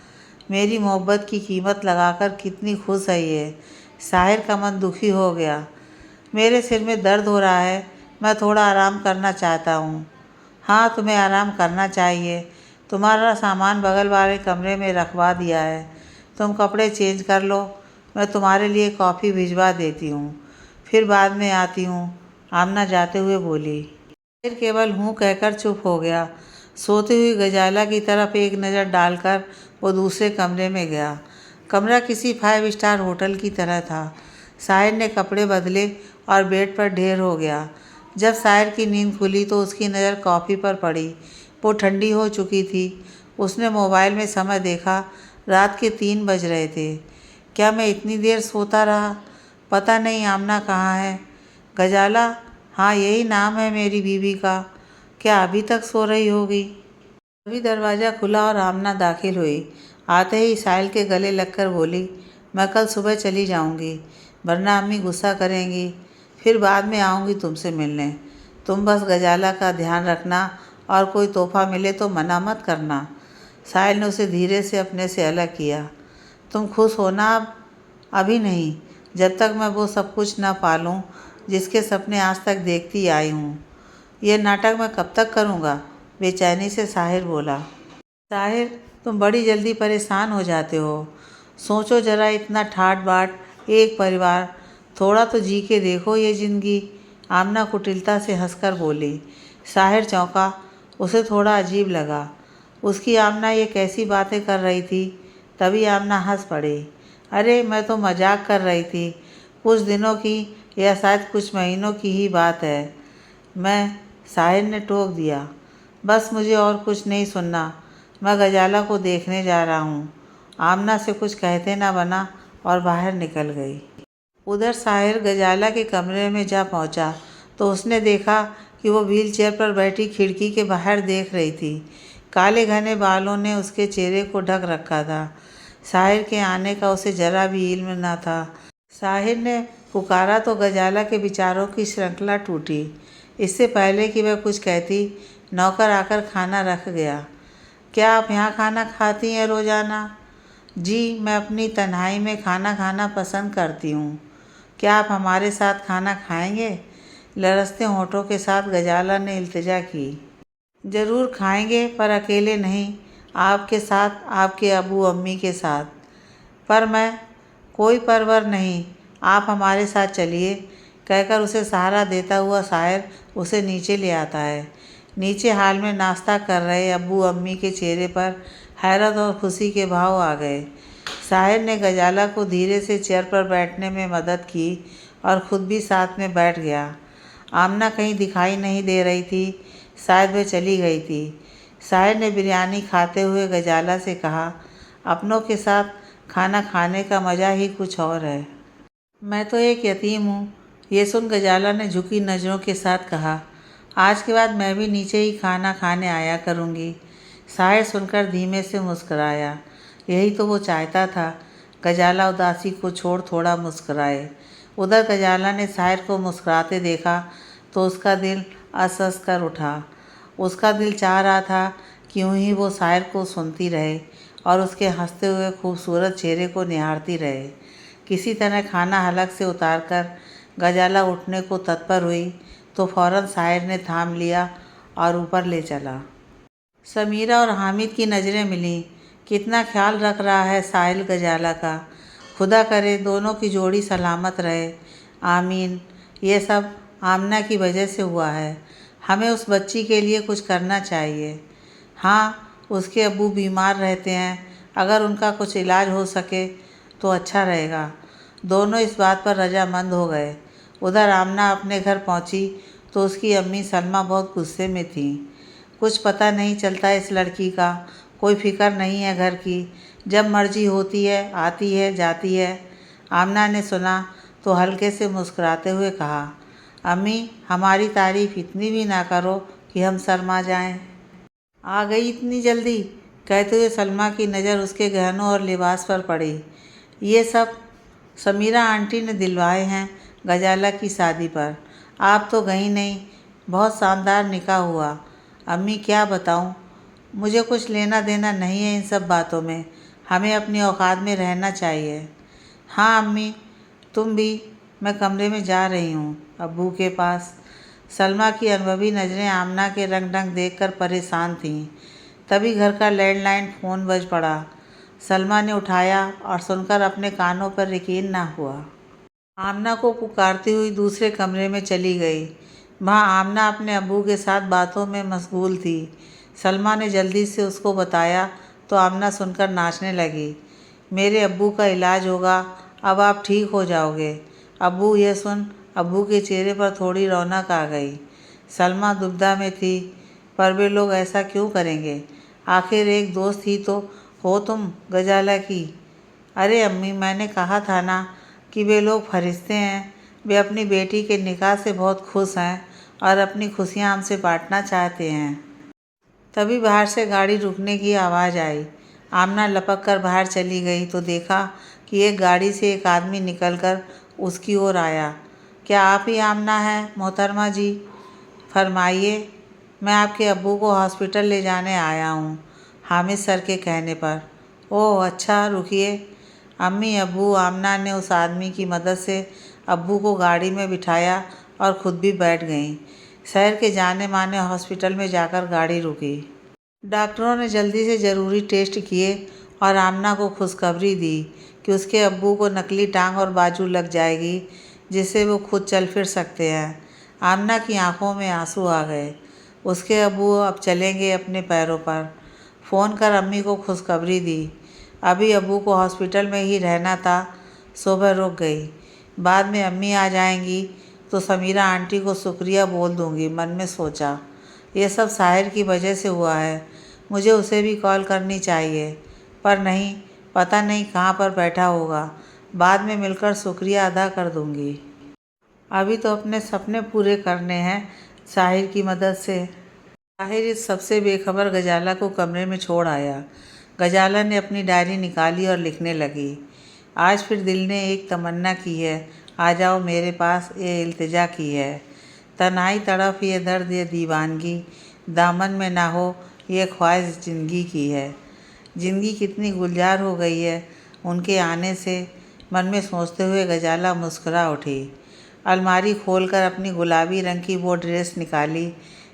मेरी मोहब्बत की कीमत लगाकर कितनी खुश है ये। साहिर का मन दुखी हो गया। मेरे सिर में दर्द हो रहा है, मैं थोड़ा आराम करना चाहता हूँ। हाँ, तुम्हें आराम करना चाहिए। तुम्हारा सामान बगल वाले कमरे में रखवा दिया है, तुम कपड़े चेंज कर लो, मैं तुम्हारे लिए कॉफ़ी भिजवा देती हूँ, फिर बाद में आती हूँ, आमना जाते हुए बोली। फिर केवल हूँ कहकर चुप हो गया। सोती हुई गजाला की तरफ एक नज़र डालकर वो दूसरे कमरे में गया। कमरा किसी 5 स्टार होटल की तरह था। साहिर ने कपड़े बदले और बेड पर ढेर हो गया। जब साहिर की नींद खुली तो उसकी नज़र कॉफ़ी पर पड़ी। वो ठंडी हो चुकी थी। उसने मोबाइल में समय देखा, रात के 3 बज रहे थे। क्या मैं इतनी देर सोता रहा? पता नहीं आमना कहाँ है। गजाला, हाँ यही नाम है मेरी बीवी का, क्या अभी तक सो रही होगी? तभी दरवाज़ा खुला और आमना दाखिल हुई। आते ही साहिल के गले लगकर बोली, मैं कल सुबह चली जाऊंगी, वरना अम्मी गुस्सा करेंगी, फिर बाद में आऊँगी तुमसे मिलने। तुम बस गजाला का ध्यान रखना और कोई तोहफ़ा मिले तो मना मत करना। साहिल ने उसे धीरे से अपने से अलग किया। तुम खुश होना अब, अभी नहीं, जब तक मैं वो सब कुछ ना पालूं जिसके सपने आज तक देखती आई हूँ। ये नाटक मैं कब तक करूँगा? बेचैनी से साहिर बोला। साहिर, तुम बड़ी जल्दी परेशान हो जाते हो। सोचो जरा, इतना ठाट बाट एक परिवार, थोड़ा तो जी के देखो ये ज़िंदगी। आमना कुटिलता से हंसकर बोली। साहिर चौंका। उसे थोड़ा अजीब लगा। उसकी आमना ये कैसी बातें कर रही थी। तभी आमना हंस पड़ी। अरे मैं तो मजाक कर रही थी, कुछ दिनों की या शायद कुछ महीनों की ही बात है। मैं, साहिर ने टोक दिया। बस मुझे और कुछ नहीं सुनना, मैं गजाला को देखने जा रहा हूँ। आमना से कुछ कहते ना बना और बाहर निकल गई। उधर साहिर गजाला के कमरे में जा पहुँचा तो उसने देखा कि वो व्हील चेयर पर बैठी खिड़की के बाहर देख रही थी। काले घने बालों ने उसके चेहरे को ढक रखा था। साहिर के आने का उसे जरा भी इल्म न था। साहिर ने पुकारा तो गजाला के विचारों की श्रृंखला टूटी। इससे पहले कि वह कुछ कहती, नौकर आकर खाना रख गया। क्या आप यहाँ खाना खाती हैं रोज़ाना? जी, मैं अपनी तन्हाई में खाना खाना पसंद करती हूँ। क्या आप हमारे साथ खाना खाएंगे? लरसते होंठों के साथ गजाला ने इल्तिजा की। ज़रूर खाएंगे, पर अकेले नहीं, आपके साथ, आपके अबू अम्मी के साथ। पर मैं, कोई परवर नहीं, आप हमारे साथ चलिए, कहकर उसे सहारा देता हुआ साहिर उसे नीचे ले आता है। नीचे हाल में नाश्ता कर रहे अब्बू अम्मी के चेहरे पर हैरत और खुशी के भाव आ गए। साहिर ने गजाला को धीरे से चेयर पर बैठने में मदद की और ख़ुद भी साथ में बैठ गया। आमना कहीं दिखाई नहीं दे रही थी, शायद वह चली गई थी। साहिर ने बिरयानी खाते हुए गजाला से कहा, अपनों के साथ खाना खाने का मज़ा ही कुछ और है। मैं तो एक यतीम हूँ। ये सुन गजाला ने झुकी नज़रों के साथ कहा, आज के बाद मैं भी नीचे ही खाना खाने आया करूँगी। साहिर सुनकर धीमे से मुस्कराया। यही तो वो चाहता था, गजाला उदासी को छोड़ थोड़ा मुस्कराए। उधर गजाला ने साहिर को मुस्कुराते देखा तो उसका दिल असहज कर उठा। उसका दिल चाह रहा था कि यूँ ही वो साहिर को सुनती रहे और उसके हंसते हुए खूबसूरत चेहरे को निहारती रहे। किसी तरह खाना हलक से उतारकर गजाला उठने को तत्पर हुई तो फौरन साहिर ने थाम लिया और ऊपर ले चला। समीरा और हामिद की नज़रें मिलीं। कितना ख्याल रख रहा है साहिल गजाला का। खुदा करे दोनों की जोड़ी सलामत रहे। आमीन। ये सब आमना की वजह से हुआ है। हमें उस बच्ची के लिए कुछ करना चाहिए। हाँ, उसके अब्बू बीमार रहते हैं, अगर उनका कुछ इलाज हो सके तो अच्छा रहेगा। दोनों इस बात पर रजामंद हो गए। उधर आमना अपने घर पहुंची तो उसकी अम्मी सलमा बहुत गुस्से में थी। कुछ पता नहीं चलता इस लड़की का, कोई फिक्र नहीं है घर की, जब मर्जी होती है आती है जाती है। आमना ने सुना तो हल्के से मुस्कुराते हुए कहा, अम्मी हमारी तारीफ़ इतनी भी ना करो कि हम शर्मा जाएं। आ गई इतनी जल्दी? कहते हुए सलमा की नज़र उसके गहनों और लिबास पर पड़ी। ये सब समीरा आंटी ने दिलवाए हैं गजाला की शादी पर। आप तो गई नहीं, बहुत शानदार निकाह हुआ। अम्मी क्या बताऊं, मुझे कुछ लेना देना नहीं है इन सब बातों में, हमें अपनी औकात में रहना चाहिए। हाँ अम्मी, तुम भी। मैं कमरे में जा रही हूँ अब्बू के पास। सलमा की अनुभवी नज़रें आमना के रंग ढंग देखकर परेशान थीं। तभी घर का लैंडलाइन फ़ोन बज पड़ा। सलमा ने उठाया और सुनकर अपने कानों पर यकीन ना हुआ। आमना को पुकारती हुई दूसरे कमरे में चली गई। वहाँ आमना अपने अब्बू के साथ बातों में मशगूल थी। सलमा ने जल्दी से उसको बताया तो आमना सुनकर नाचने लगी। मेरे अब्बू का इलाज होगा, अब आप ठीक हो जाओगे। अब्बू, ये सुन। अब्बू के चेहरे पर थोड़ी रौनक आ गई। सलमा दुविधा में थी, पर वे लोग ऐसा क्यों करेंगे? आखिर एक दोस्त ही तो हो तुम गजाला की। अरे अम्मी, मैंने कहा था ना कि वे लोग फरिश्ते हैं। वे अपनी बेटी के निकाह से बहुत खुश हैं और अपनी खुशियाँ हमसे बांटना चाहते हैं। तभी बाहर से गाड़ी रुकने की आवाज़ आई। आमना लपक कर बाहर चली गई तो देखा कि एक गाड़ी से एक आदमी निकलकर उसकी ओर आया। क्या आप ही आमना हैं मोहतरमा जी? फरमाइए। मैं आपके अब्बू को हॉस्पिटल ले जाने आया हूँ, हामिद सर के कहने पर। ओह अच्छा, रुकिए। अम्मी अब्बू आमना ने उस आदमी की मदद से अब्बू को गाड़ी में बिठाया और ख़ुद भी बैठ गईं। शहर के जाने माने हॉस्पिटल में जाकर गाड़ी रुकी। डॉक्टरों ने जल्दी से ज़रूरी टेस्ट किए और आमना को खुशखबरी दी कि उसके अब्बू को नकली टांग और बाजू लग जाएगी, जिससे वो खुद चल फिर सकते हैं। आमना की आंखों में आंसू आ गए। उसके अब्बू अब चलेंगे अपने पैरों पर। फ़ोन कर अम्मी को खुशखबरी दी। अभी अब्बू को हॉस्पिटल में ही रहना था। सुबह रुक गई। बाद में अम्मी आ जाएंगी तो समीरा आंटी को शुक्रिया बोल दूंगी, मन में सोचा। ये सब साहिर की वजह से हुआ है। मुझे उसे भी कॉल करनी चाहिए, पर नहीं, पता नहीं कहाँ पर बैठा होगा। बाद में मिलकर शुक्रिया अदा कर दूंगी। अभी तो अपने सपने पूरे करने हैं साहिर की मदद से। साहिर इस सबसे बेखबर गजाला को कमरे में छोड़ आया। गजाला ने अपनी डायरी निकाली और लिखने लगी। आज फिर दिल ने एक तमन्ना की है, आ जाओ मेरे पास, ये इल्तिजा की है। तन्हाई तड़फ ये दर्द, ये दीवानगी, दामन में ना हो ये ख्वाहिश ज़िंदगी की है। ज़िंदगी कितनी गुलजार हो गई है उनके आने से, मन में सोचते हुए गजाला मुस्कुरा उठी। अलमारी खोलकर अपनी गुलाबी रंग की वो ड्रेस निकाली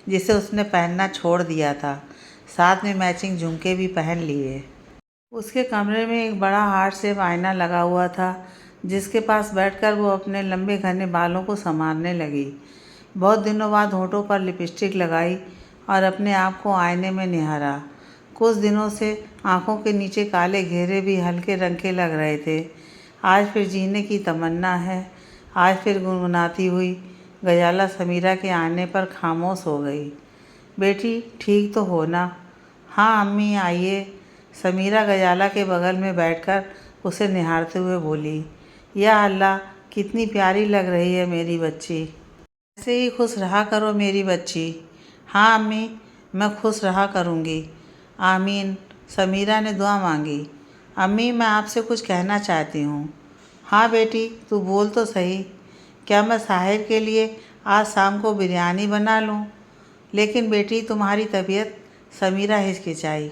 जिसे उसने पहनना छोड़ दिया था। साथ में मैचिंग झुमके भी पहन लिए। उसके कमरे में एक बड़ा हार्ट शेप आईना लगा हुआ था, जिसके पास बैठकर वो अपने लंबे घने बालों को संवारने लगी। बहुत दिनों बाद होठों पर लिपस्टिक लगाई और अपने आप को आईने में निहारा। कुछ दिनों से आंखों के नीचे काले घेरे भी हल्के रंग के लग रहे थे। आज फिर जीने की तमन्ना है। आज फिर गुनगुनाती हुई गजाला समीरा के आने पर खामोश हो गई। बेटी ठीक तो हो ना? हाँ अम्मी आइए। समीरा गजाला के बगल में बैठकर उसे निहारते हुए बोली। या अल्लाह, कितनी प्यारी लग रही है मेरी बच्ची। ऐसे ही खुश रहा करो मेरी बच्ची। हाँ अम्मी, मैं खुश रहा करूँगी। आमीन। समीरा ने दुआ मांगी। अम्मी मैं आपसे कुछ कहना चाहती हूँ। हाँ बेटी, तू बोल तो सही। क्या मैं साहिर के लिए आज शाम को बिरयानी बना लूँ? लेकिन बेटी तुम्हारी तबीयत। समीरा हिचकिचाई।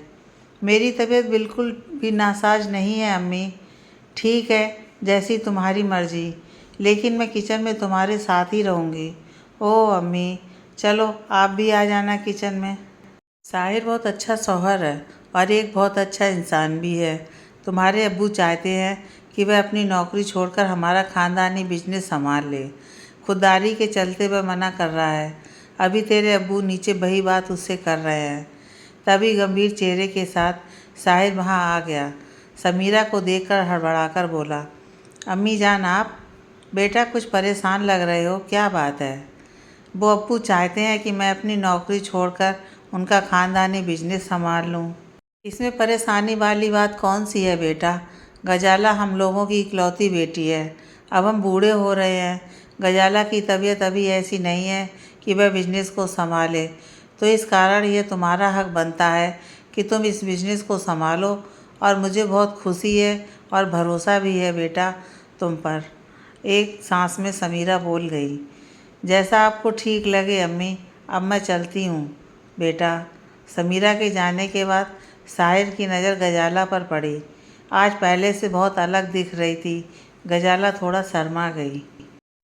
मेरी तबीयत बिल्कुल भी नासाज नहीं है अम्मी। ठीक है, जैसी तुम्हारी मर्ज़ी, लेकिन मैं किचन में तुम्हारे साथ ही रहूँगी। ओह अम्मी, चलो आप भी आ जाना किचन में। साहिर बहुत अच्छा शौहर है और एक बहुत अच्छा इंसान भी है। तुम्हारे अब्बू चाहते हैं कि वह अपनी नौकरी छोड़कर हमारा ख़ानदानी बिजनेस संभाल ले। खुददारी के चलते वह मना कर रहा है। अभी तेरे अब्बू नीचे वही बात उससे कर रहे हैं। तभी गंभीर चेहरे के साथ साहिर वहाँ आ गया। समीरा को देखकर हड़बड़ाकर बोला, अम्मी जान आप? बेटा कुछ परेशान लग रहे हो, क्या बात है? वो अब्बू चाहते हैं कि मैं अपनी नौकरी छोड़कर उनका ख़ानदानी बिजनेस संभाल लूँ। इसमें परेशानी वाली बात कौन सी है बेटा? गजाला हम लोगों की इकलौती बेटी है। अब हम बूढ़े हो रहे हैं। गजाला की तबीयत अभी ऐसी नहीं है कि वह बिजनेस को संभाले, तो इस कारण यह तुम्हारा हक बनता है कि तुम इस बिजनेस को संभालो। और मुझे बहुत खुशी है और भरोसा भी है बेटा तुम पर। एक सांस में समीरा बोल गई। जैसा आपको ठीक लगे अम्मी, अब मैं चलती हूँ बेटा। समीरा के जाने के बाद साहिर की नज़र गजाला पर पड़ी। आज पहले से बहुत अलग दिख रही थी। गजाला थोड़ा शर्मा गई।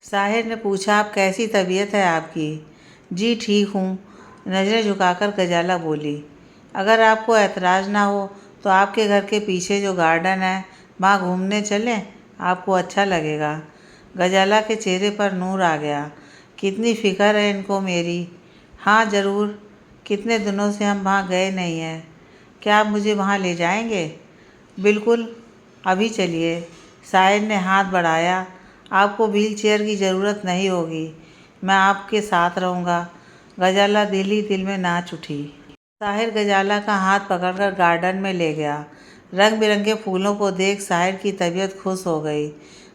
साहिर ने पूछा, आप कैसी तबीयत है आपकी? जी ठीक हूँ, नज़रें झुकाकर गजाला बोली। अगर आपको एतराज़ ना हो तो आपके घर के पीछे जो गार्डन है वहाँ घूमने चलें, आपको अच्छा लगेगा। गजाला के चेहरे पर नूर आ गया। कितनी फ़िक्र है इनको मेरी। हाँ ज़रूर, कितने दिनों से हम वहाँ गए नहीं हैं। क्या आप मुझे वहाँ ले जाएंगे? बिल्कुल, अभी चलिए। साहिर ने हाथ बढ़ाया। आपको व्हील चेयर की ज़रूरत नहीं होगी, मैं आपके साथ रहूँगा। गजाला दिल ही दिल में नाच उठी। साहिर गजाला का हाथ पकड़कर गार्डन में ले गया। रंग बिरंगे फूलों को देख साहिर की तबीयत खुश हो गई।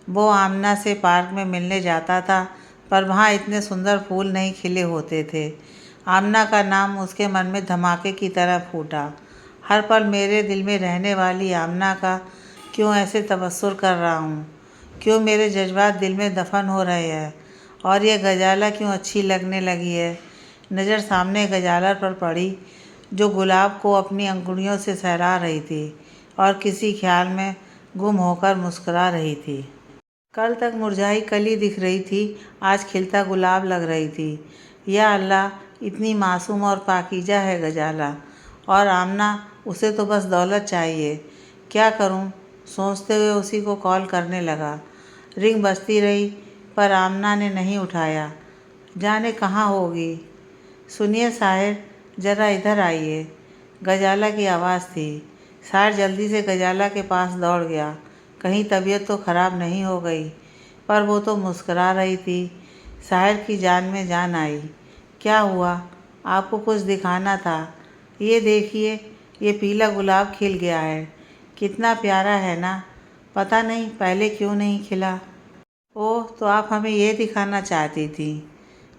वो आमना से पार्क में मिलने जाता था, पर वहाँ इतने सुंदर फूल नहीं खिले होते थे। आमना का नाम उसके मन में धमाके की तरह फूटा। हर पल मेरे दिल में रहने वाली आमना का क्यों ऐसे तबस्सुर कर रहा हूँ? क्यों मेरे जज्बात दिल में दफन हो रहे हैं और यह गजाला क्यों अच्छी लगने लगी है। नज़र सामने गजाला पर पड़ी जो गुलाब को अपनी अंगुलियों से सहला रही थी और किसी ख्याल में गुम होकर मुस्कुरा रही थी। कल तक मुरझाई कली दिख रही थी, आज खिलता गुलाब लग रही थी। या अल्लाह, इतनी मासूम और पाकीज़ा है गजाला, और आमना, उसे तो बस दौलत चाहिए। क्या करूं? सोचते हुए उसी को कॉल करने लगा। रिंग बजती रही पर आमना ने नहीं उठाया। जाने कहाँ होगी। सुनिए साहिर, ज़रा इधर आइए। गजाला की आवाज़ थी। साहिर जल्दी से गजाला के पास दौड़ गया। कहीं तबीयत तो ख़राब नहीं हो गई, पर वो तो मुस्करा रही थी। साहिर की जान में जान आई। क्या हुआ? आपको कुछ दिखाना था। ये देखिए, ये पीला गुलाब खिल गया है। कितना प्यारा है ना। पता नहीं पहले क्यों नहीं खिला। ओह, तो आप हमें ये दिखाना चाहती थी।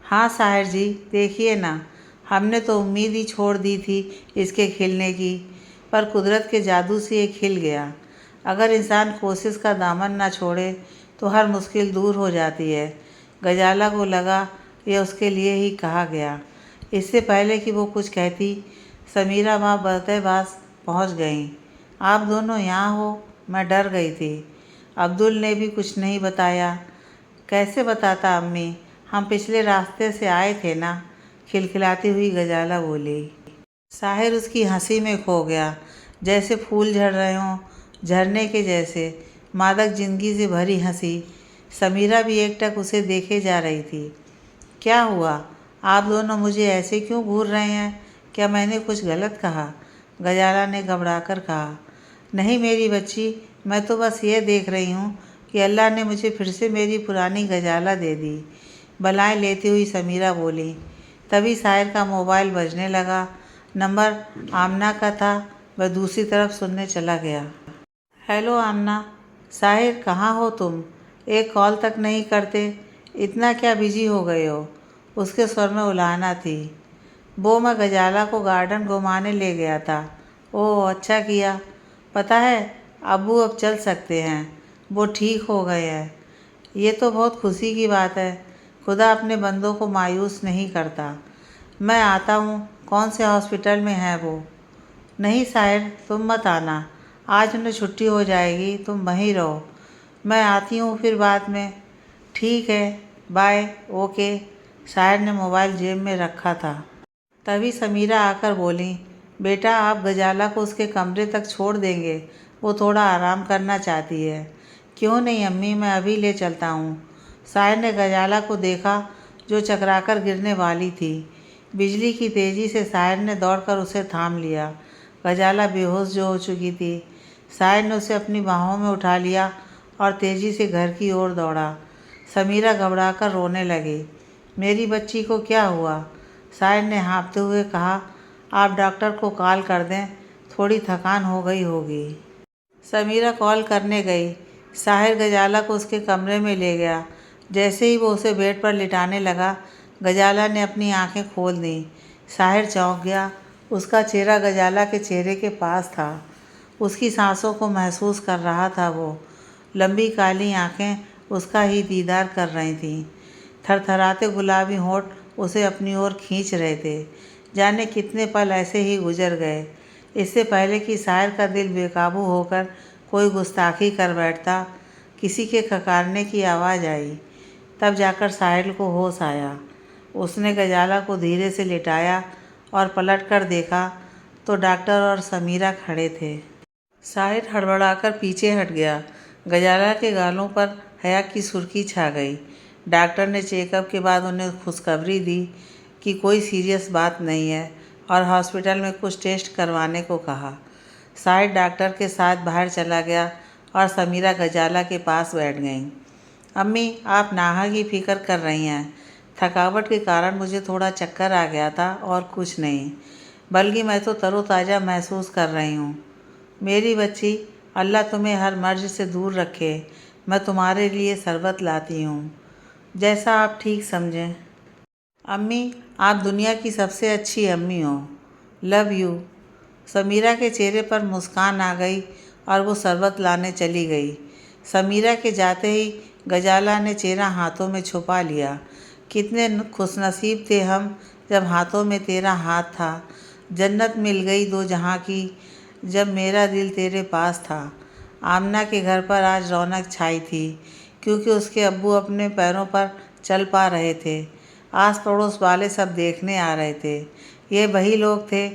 हाँ साहिर जी, देखिए ना, हमने तो उम्मीद ही छोड़ दी थी इसके खिलने की, पर कुदरत के जादू से ये खिल गया। अगर इंसान कोशिश का दामन ना छोड़े तो हर मुश्किल दूर हो जाती है। गजाला को लगा यह उसके लिए ही कहा गया। इससे पहले कि वो कुछ कहती, समीरा माँ बरते पास पहुँच गईं। आप दोनों यहाँ हो? मैं डर गई थी। अब्दुल ने भी कुछ नहीं बताया। कैसे बताता अम्मी, हम पिछले रास्ते से आए थे ना, खिलखिलाती हुई गजाला बोली। साहिर उसकी हंसी में खो गया, जैसे फूल झड़ रहे हों, झरने के जैसे मादक जिंदगी से भरी हंसी। समीरा भी एकटक उसे देखे जा रही थी। क्या हुआ? आप दोनों मुझे ऐसे क्यों घूर रहे हैं? क्या मैंने कुछ गलत कहा? गजाला ने घबराकर कहा। नहीं मेरी बच्ची, मैं तो बस ये देख रही हूँ कि अल्लाह ने मुझे फिर से मेरी पुरानी गजाला दे दी, बलाएँ लेती हुई समीरा बोली। तभी साहिर का मोबाइल बजने लगा। नंबर आमना का था। वह दूसरी तरफ सुनने चला गया। हेलो आमना। साहिर, कहाँ हो तुम? एक कॉल तक नहीं करते, इतना क्या बिजी हो गए हो? उसके स्वर में उलाहना थी। वो मैं गजाला को गार्डन घुमाने ले गया था। ओह, अच्छा किया। पता है, अब्बू अब चल सकते हैं, वो ठीक हो गए हैं। ये तो बहुत खुशी की बात है। खुदा अपने बंदों को मायूस नहीं करता। मैं आता हूँ। कौन से हॉस्पिटल में है वो? नहीं साहिर, तुम मत आना, आज उन्हें छुट्टी हो जाएगी, तुम वहीं रहो। मैं आती हूँ फिर बाद में। ठीक है, बाय, ओके। साहिर ने मोबाइल जेब में रखा था। तभी समीरा आकर बोली, बेटा आप गजाला को उसके कमरे तक छोड़ देंगे, वो थोड़ा आराम करना चाहती है। क्यों नहीं अम्मी, मैं अभी ले चलता हूँ। साहिर ने गजाला को देखा जो चकराकर गिरने वाली थी। बिजली की तेज़ी से साहिर ने दौड़कर उसे थाम लिया। गजाला बेहोश जो हो चुकी थी। साहिर ने उसे अपनी बाहों में उठा लिया और तेज़ी से घर की ओर दौड़ा। समीरा घबराकर रोने लगी। मेरी बच्ची को क्या हुआ? साहिर ने हाँफते हुए कहा, आप डॉक्टर को कॉल कर दें, थोड़ी थकान हो गई होगी। समीरा कॉल करने गई। साहिर गजाला को उसके कमरे में ले गया। जैसे ही वो उसे बेड पर लिटाने लगा, गजाला ने अपनी आंखें खोल दी। साहिर चौंक गया। उसका चेहरा गजाला के चेहरे के पास था। उसकी सांसों को महसूस कर रहा था वो। लंबी काली आंखें उसका ही दीदार कर रही थीं। थरथराते गुलाबी होंठ उसे अपनी ओर खींच रहे थे। जाने कितने पल ऐसे ही गुजर गए, इससे पहले कि साहिर का दिल बेकाबू होकर कोई गुस्ताखी कर बैठता। किसी के खकारने की आवाज़ आई। तब जाकर साहिल को होश आया। उसने गजाला को धीरे से लिटाया और पलट कर देखा तो डॉक्टर और समीरा खड़े थे। साहिर हड़बड़ाकर पीछे हट गया। गजाला के गालों पर हया की सुर्खी छा गई। डॉक्टर ने चेकअप के बाद उन्हें खुशखबरी दी कि कोई सीरियस बात नहीं है और हॉस्पिटल में कुछ टेस्ट करवाने को कहा। साहिर डॉक्टर के साथ बाहर चला गया और समीरा गजाला के पास बैठ गईं। अम्मी, आप नाहक ही फिक्र कर रही हैं। थकावट के कारण मुझे थोड़ा चक्कर आ गया था और कुछ नहीं, बल्कि मैं तो तरोताज़ा महसूस कर रही हूँ। मेरी बच्ची, अल्लाह तुम्हें हर मर्ज से दूर रखे। मैं तुम्हारे लिए शरबत लाती हूँ, जैसा आप ठीक समझें। अम्मी, आप दुनिया की सबसे अच्छी अम्मी हो। Love you. समीरा के चेहरे पर मुस्कान आ गई और वो शरबत लाने चली गई। समीरा के जाते ही गजाला ने चेहरा हाथों में छुपा लिया। कितने खुशनसीब थे हम जब हाथों में तेरा हाथ था। जन्नत मिल गई दो जहां की जब मेरा दिल तेरे पास था। आमना के घर पर आज रौनक छाई थी क्योंकि उसके अब्बू अपने पैरों पर चल पा रहे थे। आस पड़ोस वाले सब देखने आ रहे थे। ये वही लोग थे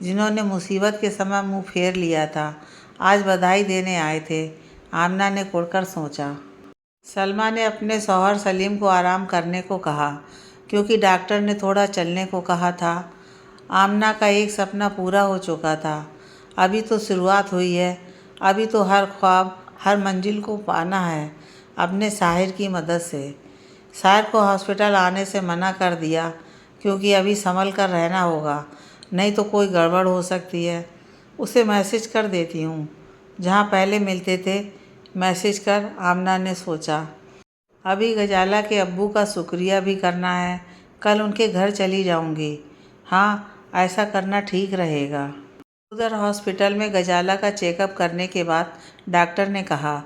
जिन्होंने मुसीबत के समय मुंह फेर लिया था, आज बधाई देने आए थे। आमना ने कुड़कर सोचा। सलमा ने अपने शौहर सलीम को आराम करने को कहा क्योंकि डॉक्टर ने थोड़ा चलने को कहा था। आमना का एक सपना पूरा हो चुका था। अभी तो शुरुआत हुई है। अभी तो हर ख्वाब, हर मंजिल को पाना है अपने साहिर की मदद से। साहिर को हॉस्पिटल आने से मना कर दिया क्योंकि अभी संभल कर रहना होगा, नहीं तो कोई गड़बड़ हो सकती है। उसे मैसेज कर देती हूँ जहाँ पहले मिलते थे। मैसेज कर आमना ने सोचा। अभी गजाला के अब्बू का शुक्रिया भी करना है। कल उनके घर चली जाऊंगी। हाँ, ऐसा करना ठीक रहेगा। उधर हॉस्पिटल में गजाला का चेकअप करने के बाद डॉक्टर ने कहा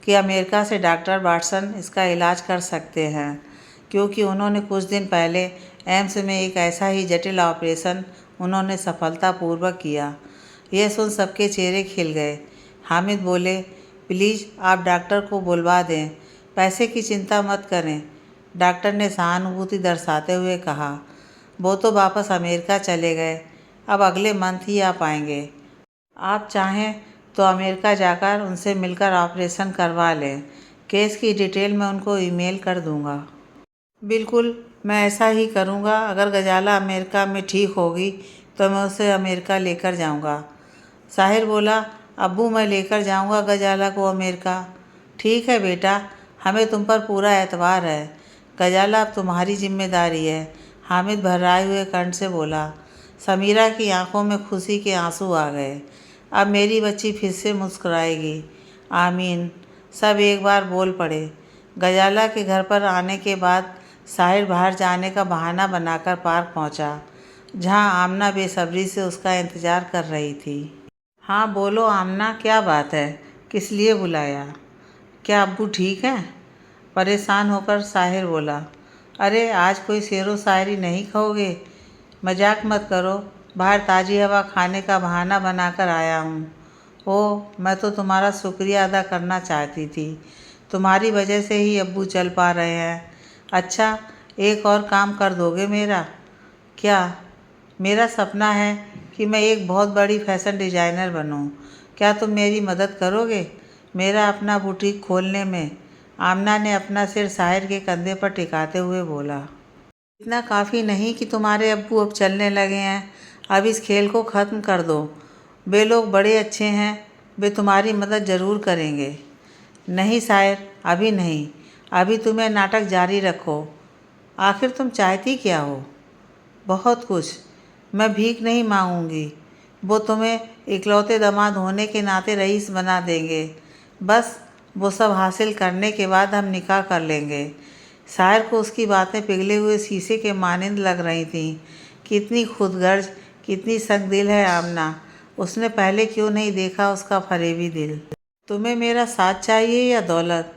कि अमेरिका से डॉक्टर वाटसन इसका इलाज कर सकते हैं क्योंकि उन्होंने कुछ दिन पहले एम्स में एक ऐसा ही जटिल ऑपरेशन उन्होंने सफलतापूर्वक किया। यह सुन सबके चेहरे खिल गए। हामिद बोले, प्लीज़ आप डॉक्टर को बुलवा दें, पैसे की चिंता मत करें। डॉक्टर ने सहानुभूति दर्शाते हुए कहा, वो तो वापस अमेरिका चले गए, अब अगले मंथ ही आ पाएंगे। आप चाहें तो अमेरिका जाकर उनसे मिलकर ऑपरेशन करवा लें। केस की डिटेल मैं उनको ईमेल कर दूंगा। बिल्कुल, मैं ऐसा ही करूंगा। अगर गजाला अमेरिका में ठीक होगी तो मैं उसे अमेरिका लेकर जाऊंगा। साहिर बोला, अब्बू मैं लेकर जाऊंगा गजाला को अमेरिका। ठीक है बेटा, हमें तुम पर पूरा एतबार है। गजाला अब तुम्हारी जिम्मेदारी है। हामिद भर्राए हुए कंठ से बोला। समीरा की आंखों में खुशी के आंसू आ गए। अब मेरी बच्ची फिर से मुस्कुराएगी। आमीन। सब एक बार बोल पड़े। गजाला के घर पर आने के बाद साहिर बाहर जाने का बहाना बनाकर पार्क पहुंचा, जहां आमना बेसब्री से उसका इंतज़ार कर रही थी। हाँ बोलो आमना, क्या बात है? किस लिए बुलाया? क्या अब्बू ठीक हैं? परेशान होकर साहिर बोला। अरे आज कोई शेरो शायरी नहीं कहोगे? मजाक मत करो, बाहर ताज़ी हवा खाने का बहाना बनाकर आया हूँ। ओह, मैं तो तुम्हारा शुक्रिया अदा करना चाहती थी। तुम्हारी वजह से ही अब्बू चल पा रहे हैं। अच्छा, एक और काम कर दोगे मेरा? क्या? मेरा सपना है कि मैं एक बहुत बड़ी फैशन डिज़ाइनर बनूं। क्या तुम मेरी मदद करोगे मेरा अपना बुटीक खोलने में? आमना ने अपना सिर साहिर के कंधे पर टिकाते हुए बोला। इतना काफ़ी नहीं कि तुम्हारे अब्बू अब चलने लगे हैं। अब इस खेल को ख़त्म कर दो। वे लोग बड़े अच्छे हैं, वे तुम्हारी मदद ज़रूर करेंगे। नहीं साहिर, अभी नहीं। अभी तुम्हें नाटक जारी रखो। आखिर तुम चाहती क्या हो? बहुत कुछ। मैं भीख नहीं मांगूंगी। वो तुम्हें इकलौते दामाद होने के नाते रईस बना देंगे। बस वो सब हासिल करने के बाद हम निकाह कर लेंगे। शायर को उसकी बातें पिघले हुए शीशे के मानिंद लग रही थीं। कितनी खुदगर्ज, कितनी संगदिल है आमना। उसने पहले क्यों नहीं देखा उसका फरेबी दिल। तुम्हें मेरा साथ चाहिए या दौलत?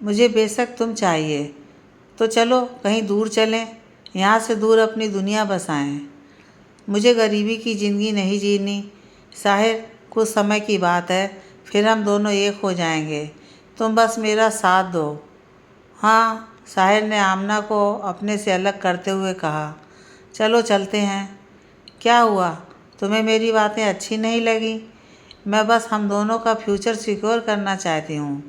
मुझे बेशक तुम चाहिए। तो चलो कहीं दूर चलें, यहाँ से दूर अपनी दुनिया बसाएं। मुझे गरीबी की ज़िंदगी नहीं जीनी। साहिर, कुछ समय की बात है, फिर हम दोनों एक हो जाएंगे। तुम बस मेरा साथ दो। हाँ, साहिर ने आमना को अपने से अलग करते हुए कहा। चलो चलते हैं। क्या हुआ, तुम्हें मेरी बातें अच्छी नहीं लगी? मैं बस हम दोनों का फ्यूचर सिक्योर करना चाहती हूँ।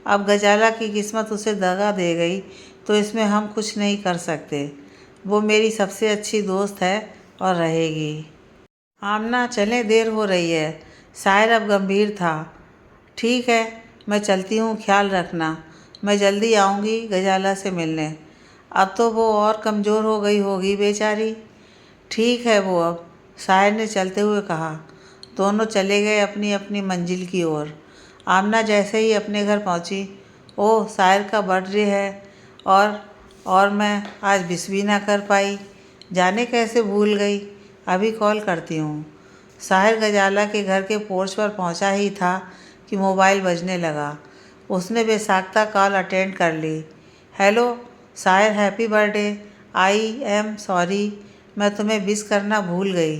अब गजाला की किस्मत उसे दगा दे गई तो इसमें हम कुछ नहीं कर सकते। वो मेरी सबसे अच्छी दोस्त है और रहेगी। आमना, चलें, देर हो रही है। शायर अब गंभीर था। ठीक है, मैं चलती हूँ, ख्याल रखना। मैं जल्दी आऊँगी गजाला से मिलने। अब तो वो और कमज़ोर हो गई होगी बेचारी। ठीक है वो अब, शायर ने चलते हुए कहा। दोनों चले गए अपनी अपनी मंजिल की ओर। आमना जैसे ही अपने घर पहुंची, ओह शायर का बर्थडे है और मैं आज विश भी ना कर पाई। जाने कैसे भूल गई। अभी कॉल करती हूँ। शायर गजाला के घर के पोर्च पर पहुंचा ही था कि मोबाइल बजने लगा। उसने बेसाख्ता कॉल अटेंड कर ली। Hello Sahir, happy birthday. I am sorry, मैं तुम्हें विश करना भूल गई।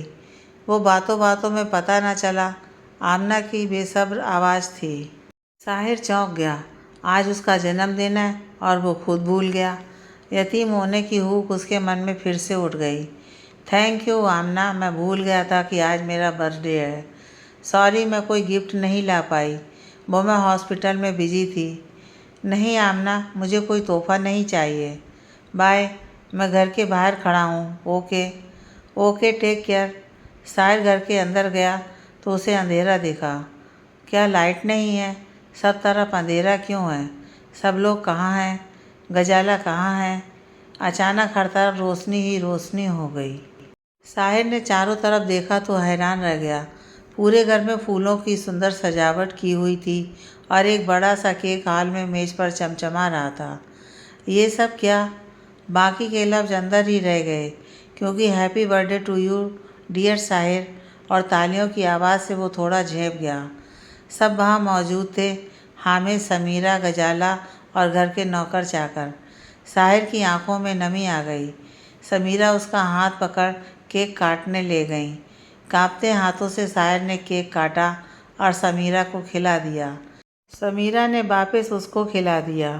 वो बातों बातों में पता न चला आमना की बेसब्र आवाज़ थी। साहिर चौंक गया। आज उसका जन्मदिन है और वो खुद भूल गया। यतीम होने की हूक उसके मन में फिर से उठ गई। थैंक यू आमना, मैं भूल गया था कि आज मेरा बर्थडे है। सॉरी, मैं कोई गिफ्ट नहीं ला पाई, वो मैं हॉस्पिटल में बिजी थी। नहीं आमना, मुझे कोई तोहफ़ा नहीं चाहिए। बाय, मैं घर के बाहर खड़ा हूँ। Okay okay, take care. Sahir घर के अंदर गया तो उसे अंधेरा दिखा। क्या लाइट नहीं है? सब तरफ अंधेरा क्यों है? सब लोग कहाँ हैं? गजाला कहाँ है? अचानक हर तरफ रोशनी ही रोशनी हो गई। साहिर ने चारों तरफ देखा तो हैरान रह गया। पूरे घर में फूलों की सुंदर सजावट की हुई थी और एक बड़ा सा केक हॉल में मेज पर चमचमा रहा था। ये सब क्या? बाकी के लफ्ज़ अंदर ही रह गए, क्योंकि happy birthday to you dear Sahir और तालियों की आवाज़ से वो थोड़ा झेंप गया। सब वहाँ मौजूद थे, हामिद, समीरा, गजाला और घर के नौकर चाकर। साहिर की आंखों में नमी आ गई। समीरा उसका हाथ पकड़ केक काटने ले गईं। कांपते हाथों से साहिर ने केक काटा और समीरा को खिला दिया। समीरा ने वापस उसको खिला दिया।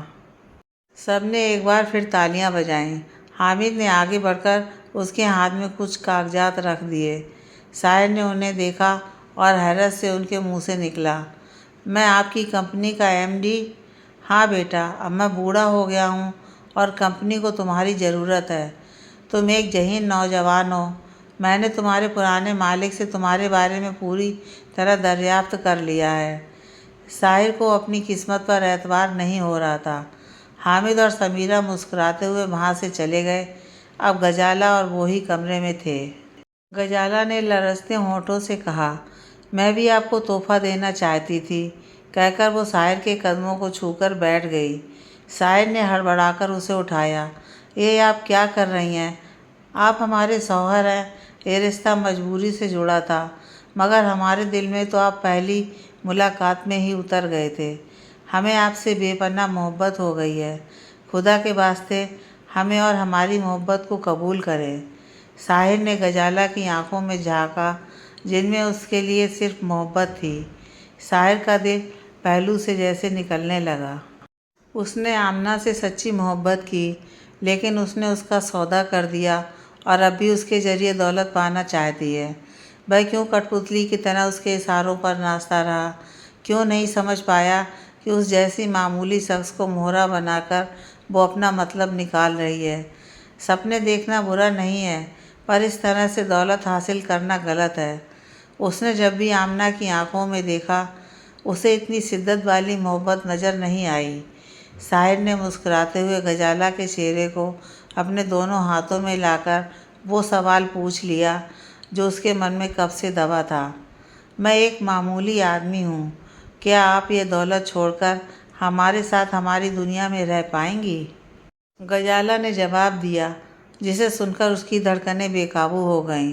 सबने एक बार फिर तालियां बजाईं। हामिद ने आगे बढ़कर उसके हाथ में कुछ कागजात रख दिए। साहिर ने उन्हें देखा और हैरत से उनके मुंह से निकला, मैं आपकी कंपनी का एमडी? हाँ बेटा, अब मैं बूढ़ा हो गया हूँ और कंपनी को तुम्हारी ज़रूरत है। तुम एक ज़हीन नौजवान हो। मैंने तुम्हारे पुराने मालिक से तुम्हारे बारे में पूरी तरह दरियाफ्त कर लिया है। साहिर को अपनी किस्मत पर एतबार नहीं हो रहा था। हामिद और समीरा मुस्कुराते हुए वहाँ से चले गए। अब गजाला और वो ही कमरे में थे। गजाला ने लरजते होंठों से कहा, मैं भी आपको तोहफ़ा देना चाहती थी, कहकर वो साहिर के कदमों को छूकर बैठ गई। साहिर ने हड़बड़ाकर उसे उठाया। ये आप क्या कर रही हैं? आप हमारे शौहर हैं। ये रिश्ता मजबूरी से जुड़ा था, मगर हमारे दिल में तो आप पहली मुलाकात में ही उतर गए थे। हमें आपसे बेपनाह मोहब्बत हो गई है। खुदा के वास्ते हमें और हमारी मोहब्बत को कबूल करें। साहिर ने गजाला की आंखों में झांका, जिनमें उसके लिए सिर्फ मोहब्बत थी। साहिर का दिल पहलू से जैसे निकलने लगा। उसने आमना से सच्ची मोहब्बत की, लेकिन उसने उसका सौदा कर दिया और अब भी उसके ज़रिए दौलत पाना चाहती है। वह क्यों कठपुतली की तरह उसके इशारों पर नाचता रहा? क्यों नहीं समझ पाया कि उस जैसी मामूली शख्स को मोहरा बनाकर वो अपना मतलब निकाल रही है? सपने देखना बुरा नहीं है, पर इस तरह से दौलत हासिल करना गलत है। उसने जब भी आमना की आंखों में देखा, उसे इतनी शिद्दत वाली मोहब्बत नज़र नहीं आई। साहिर ने मुस्कुराते हुए गजाला के चेहरे को अपने दोनों हाथों में लाकर वो सवाल पूछ लिया जो उसके मन में कब से दबा था। मैं एक मामूली आदमी हूँ, क्या आप ये दौलत छोड़कर हमारे साथ हमारी दुनिया में रह पाएंगी? गजाला ने जवाब दिया, जिसे सुनकर उसकी धड़कनें बेकाबू हो गईं।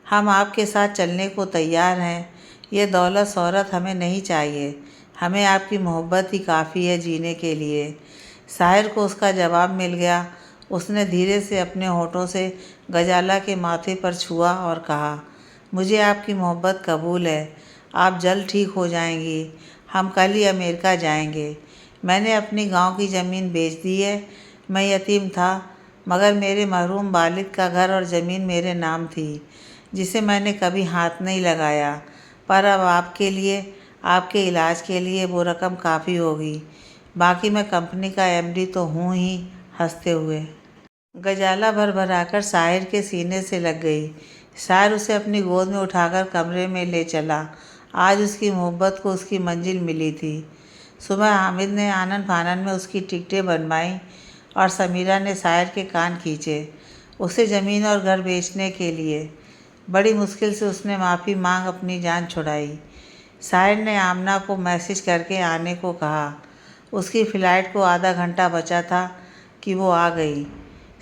हम आपके साथ चलने को तैयार हैं। ये दौलत शोहरत हमें नहीं चाहिए। हमें आपकी मोहब्बत ही काफ़ी है जीने के लिए। साहिर को उसका जवाब मिल गया। उसने धीरे से अपने होठों से गजाला के माथे पर छुआ और कहा, मुझे आपकी मोहब्बत कबूल है। आप जल्द ठीक हो जाएंगी। हम कल ही अमेरिका जाएंगे। मैंने अपनी गांव की ज़मीन बेच दी है। मैं यतीम था, मगर मेरे मरहूम वालिद का घर और ज़मीन मेरे नाम थी, जिसे मैंने कभी हाथ नहीं लगाया। पर अब आपके लिए, आपके इलाज के लिए वो रकम काफ़ी होगी। बाकी मैं कंपनी का एमडी तो हूँ ही। हंसते हुए गजाला भरभराकर साहिर के सीने से लग गई। साहिर उसे अपनी गोद में उठाकर कमरे में ले चला। आज उसकी मोहब्बत को उसकी मंजिल मिली थी। सुबह हामिद ने आनन फानन में उसकी टिकटें बनवाईं और समीरा ने साहिर के कान खींचे, उसे ज़मीन और घर बेचने के लिए। बड़ी मुश्किल से उसने माफ़ी मांग अपनी जान छुड़ाई। साहिर ने आमना को मैसेज करके आने को कहा। उसकी फ़्लाइट को आधा घंटा बचा था कि वो आ गई।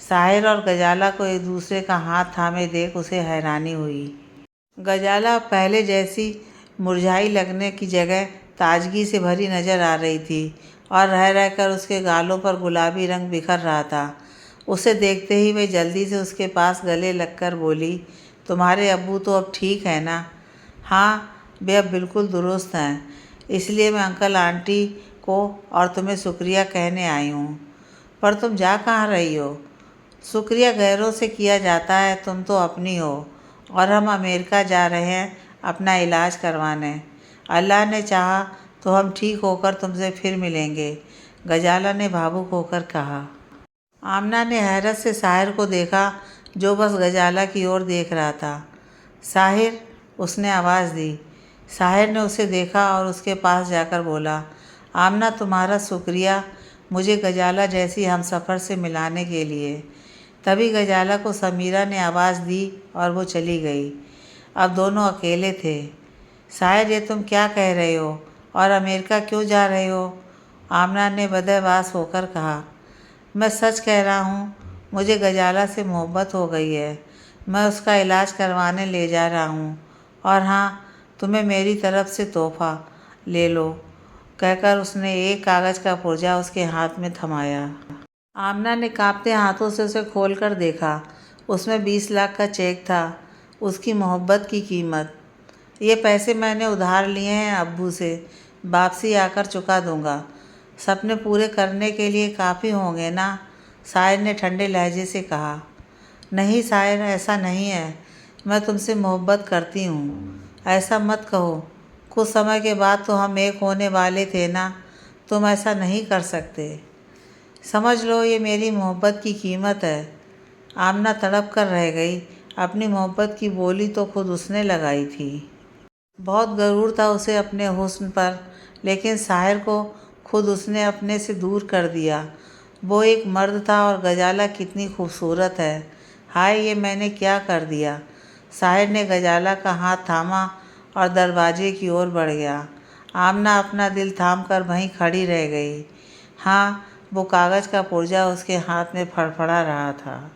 साहिर और गजाला को एक दूसरे का हाथ थामे देख उसे हैरानी हुई। गजाला पहले जैसी मुरझाई लगने की जगह ताजगी से भरी नज़र आ रही थी और रह रहकर उसके गालों पर गुलाबी रंग बिखर रहा था। उसे देखते ही वे जल्दी से उसके पास गले लगकर बोली, तुम्हारे अब्बू तो अब ठीक है ना? हाँ, वे अब बिल्कुल दुरुस्त हैं। इसलिए मैं अंकल आंटी को और तुम्हें शुक्रिया कहने आई हूँ। पर तुम जा कहाँ रही हो? शुक्रिया गैरों से किया जाता है, तुम तो अपनी हो। और हम अमेरिका जा रहे हैं अपना इलाज करवाने। अल्लाह ने चाहा तो हम ठीक होकर तुमसे फिर मिलेंगे, गजाला ने भावुक होकर कहा। आमना ने हैरत से साहिर को देखा, जो बस गजाला की ओर देख रहा था। साहिर, उसने आवाज़ दी। साहिर ने उसे देखा और उसके पास जाकर बोला, आमना तुम्हारा शुक्रिया मुझे गजाला जैसी हमसफ़र से मिलाने के लिए। तभी गजाला को समीरा ने आवाज़ दी और वो चली गई। अब दोनों अकेले थे। साहिर, ये तुम क्या कह रहे हो और अमेरिका क्यों जा रहे हो? आमना ने बदहवास होकर कहा। मैं सच कह रहा हूँ, मुझे गजाला से मोहब्बत हो गई है। मैं उसका इलाज करवाने ले जा रहा हूँ। और हाँ, तुम्हें मेरी तरफ से तोहफ़ा ले लो, कहकर उसने एक कागज़ का पुर्जा उसके हाथ में थमाया। आमना ने कांपते हाथों से उसे खोलकर देखा। उसमें 20 लाख का चेक था, उसकी मोहब्बत की कीमत। ये पैसे मैंने उधार लिए हैं अब्बू से, वापसी आकर चुका दूंगा। सपने पूरे करने के लिए काफ़ी होंगे ना? साहिर ने ठंडे लहजे से कहा। नहीं साहिर, ऐसा नहीं है। मैं तुमसे मोहब्बत करती हूँ। ऐसा मत कहो। कुछ समय के बाद तो हम एक होने वाले थे ना। तुम ऐसा नहीं कर सकते। समझ लो, ये मेरी मोहब्बत की कीमत है। आमना तड़प कर रह गई। अपनी मोहब्बत की बोली तो खुद उसने लगाई थी। बहुत गरूर था उसे अपने हुस्न पर, लेकिन साहिर को खुद उसने अपने से दूर कर दिया। वो एक मर्द था और गजाला कितनी खूबसूरत है। हाय, ये मैंने क्या कर दिया? साहिर ने गजाला का हाथ थामा और दरवाजे की ओर बढ़ गया। आमना अपना दिल थाम कर वहीं खड़ी रह गई। हाँ, वो कागज़ का पुर्जा उसके हाथ में फड़फड़ा रहा था।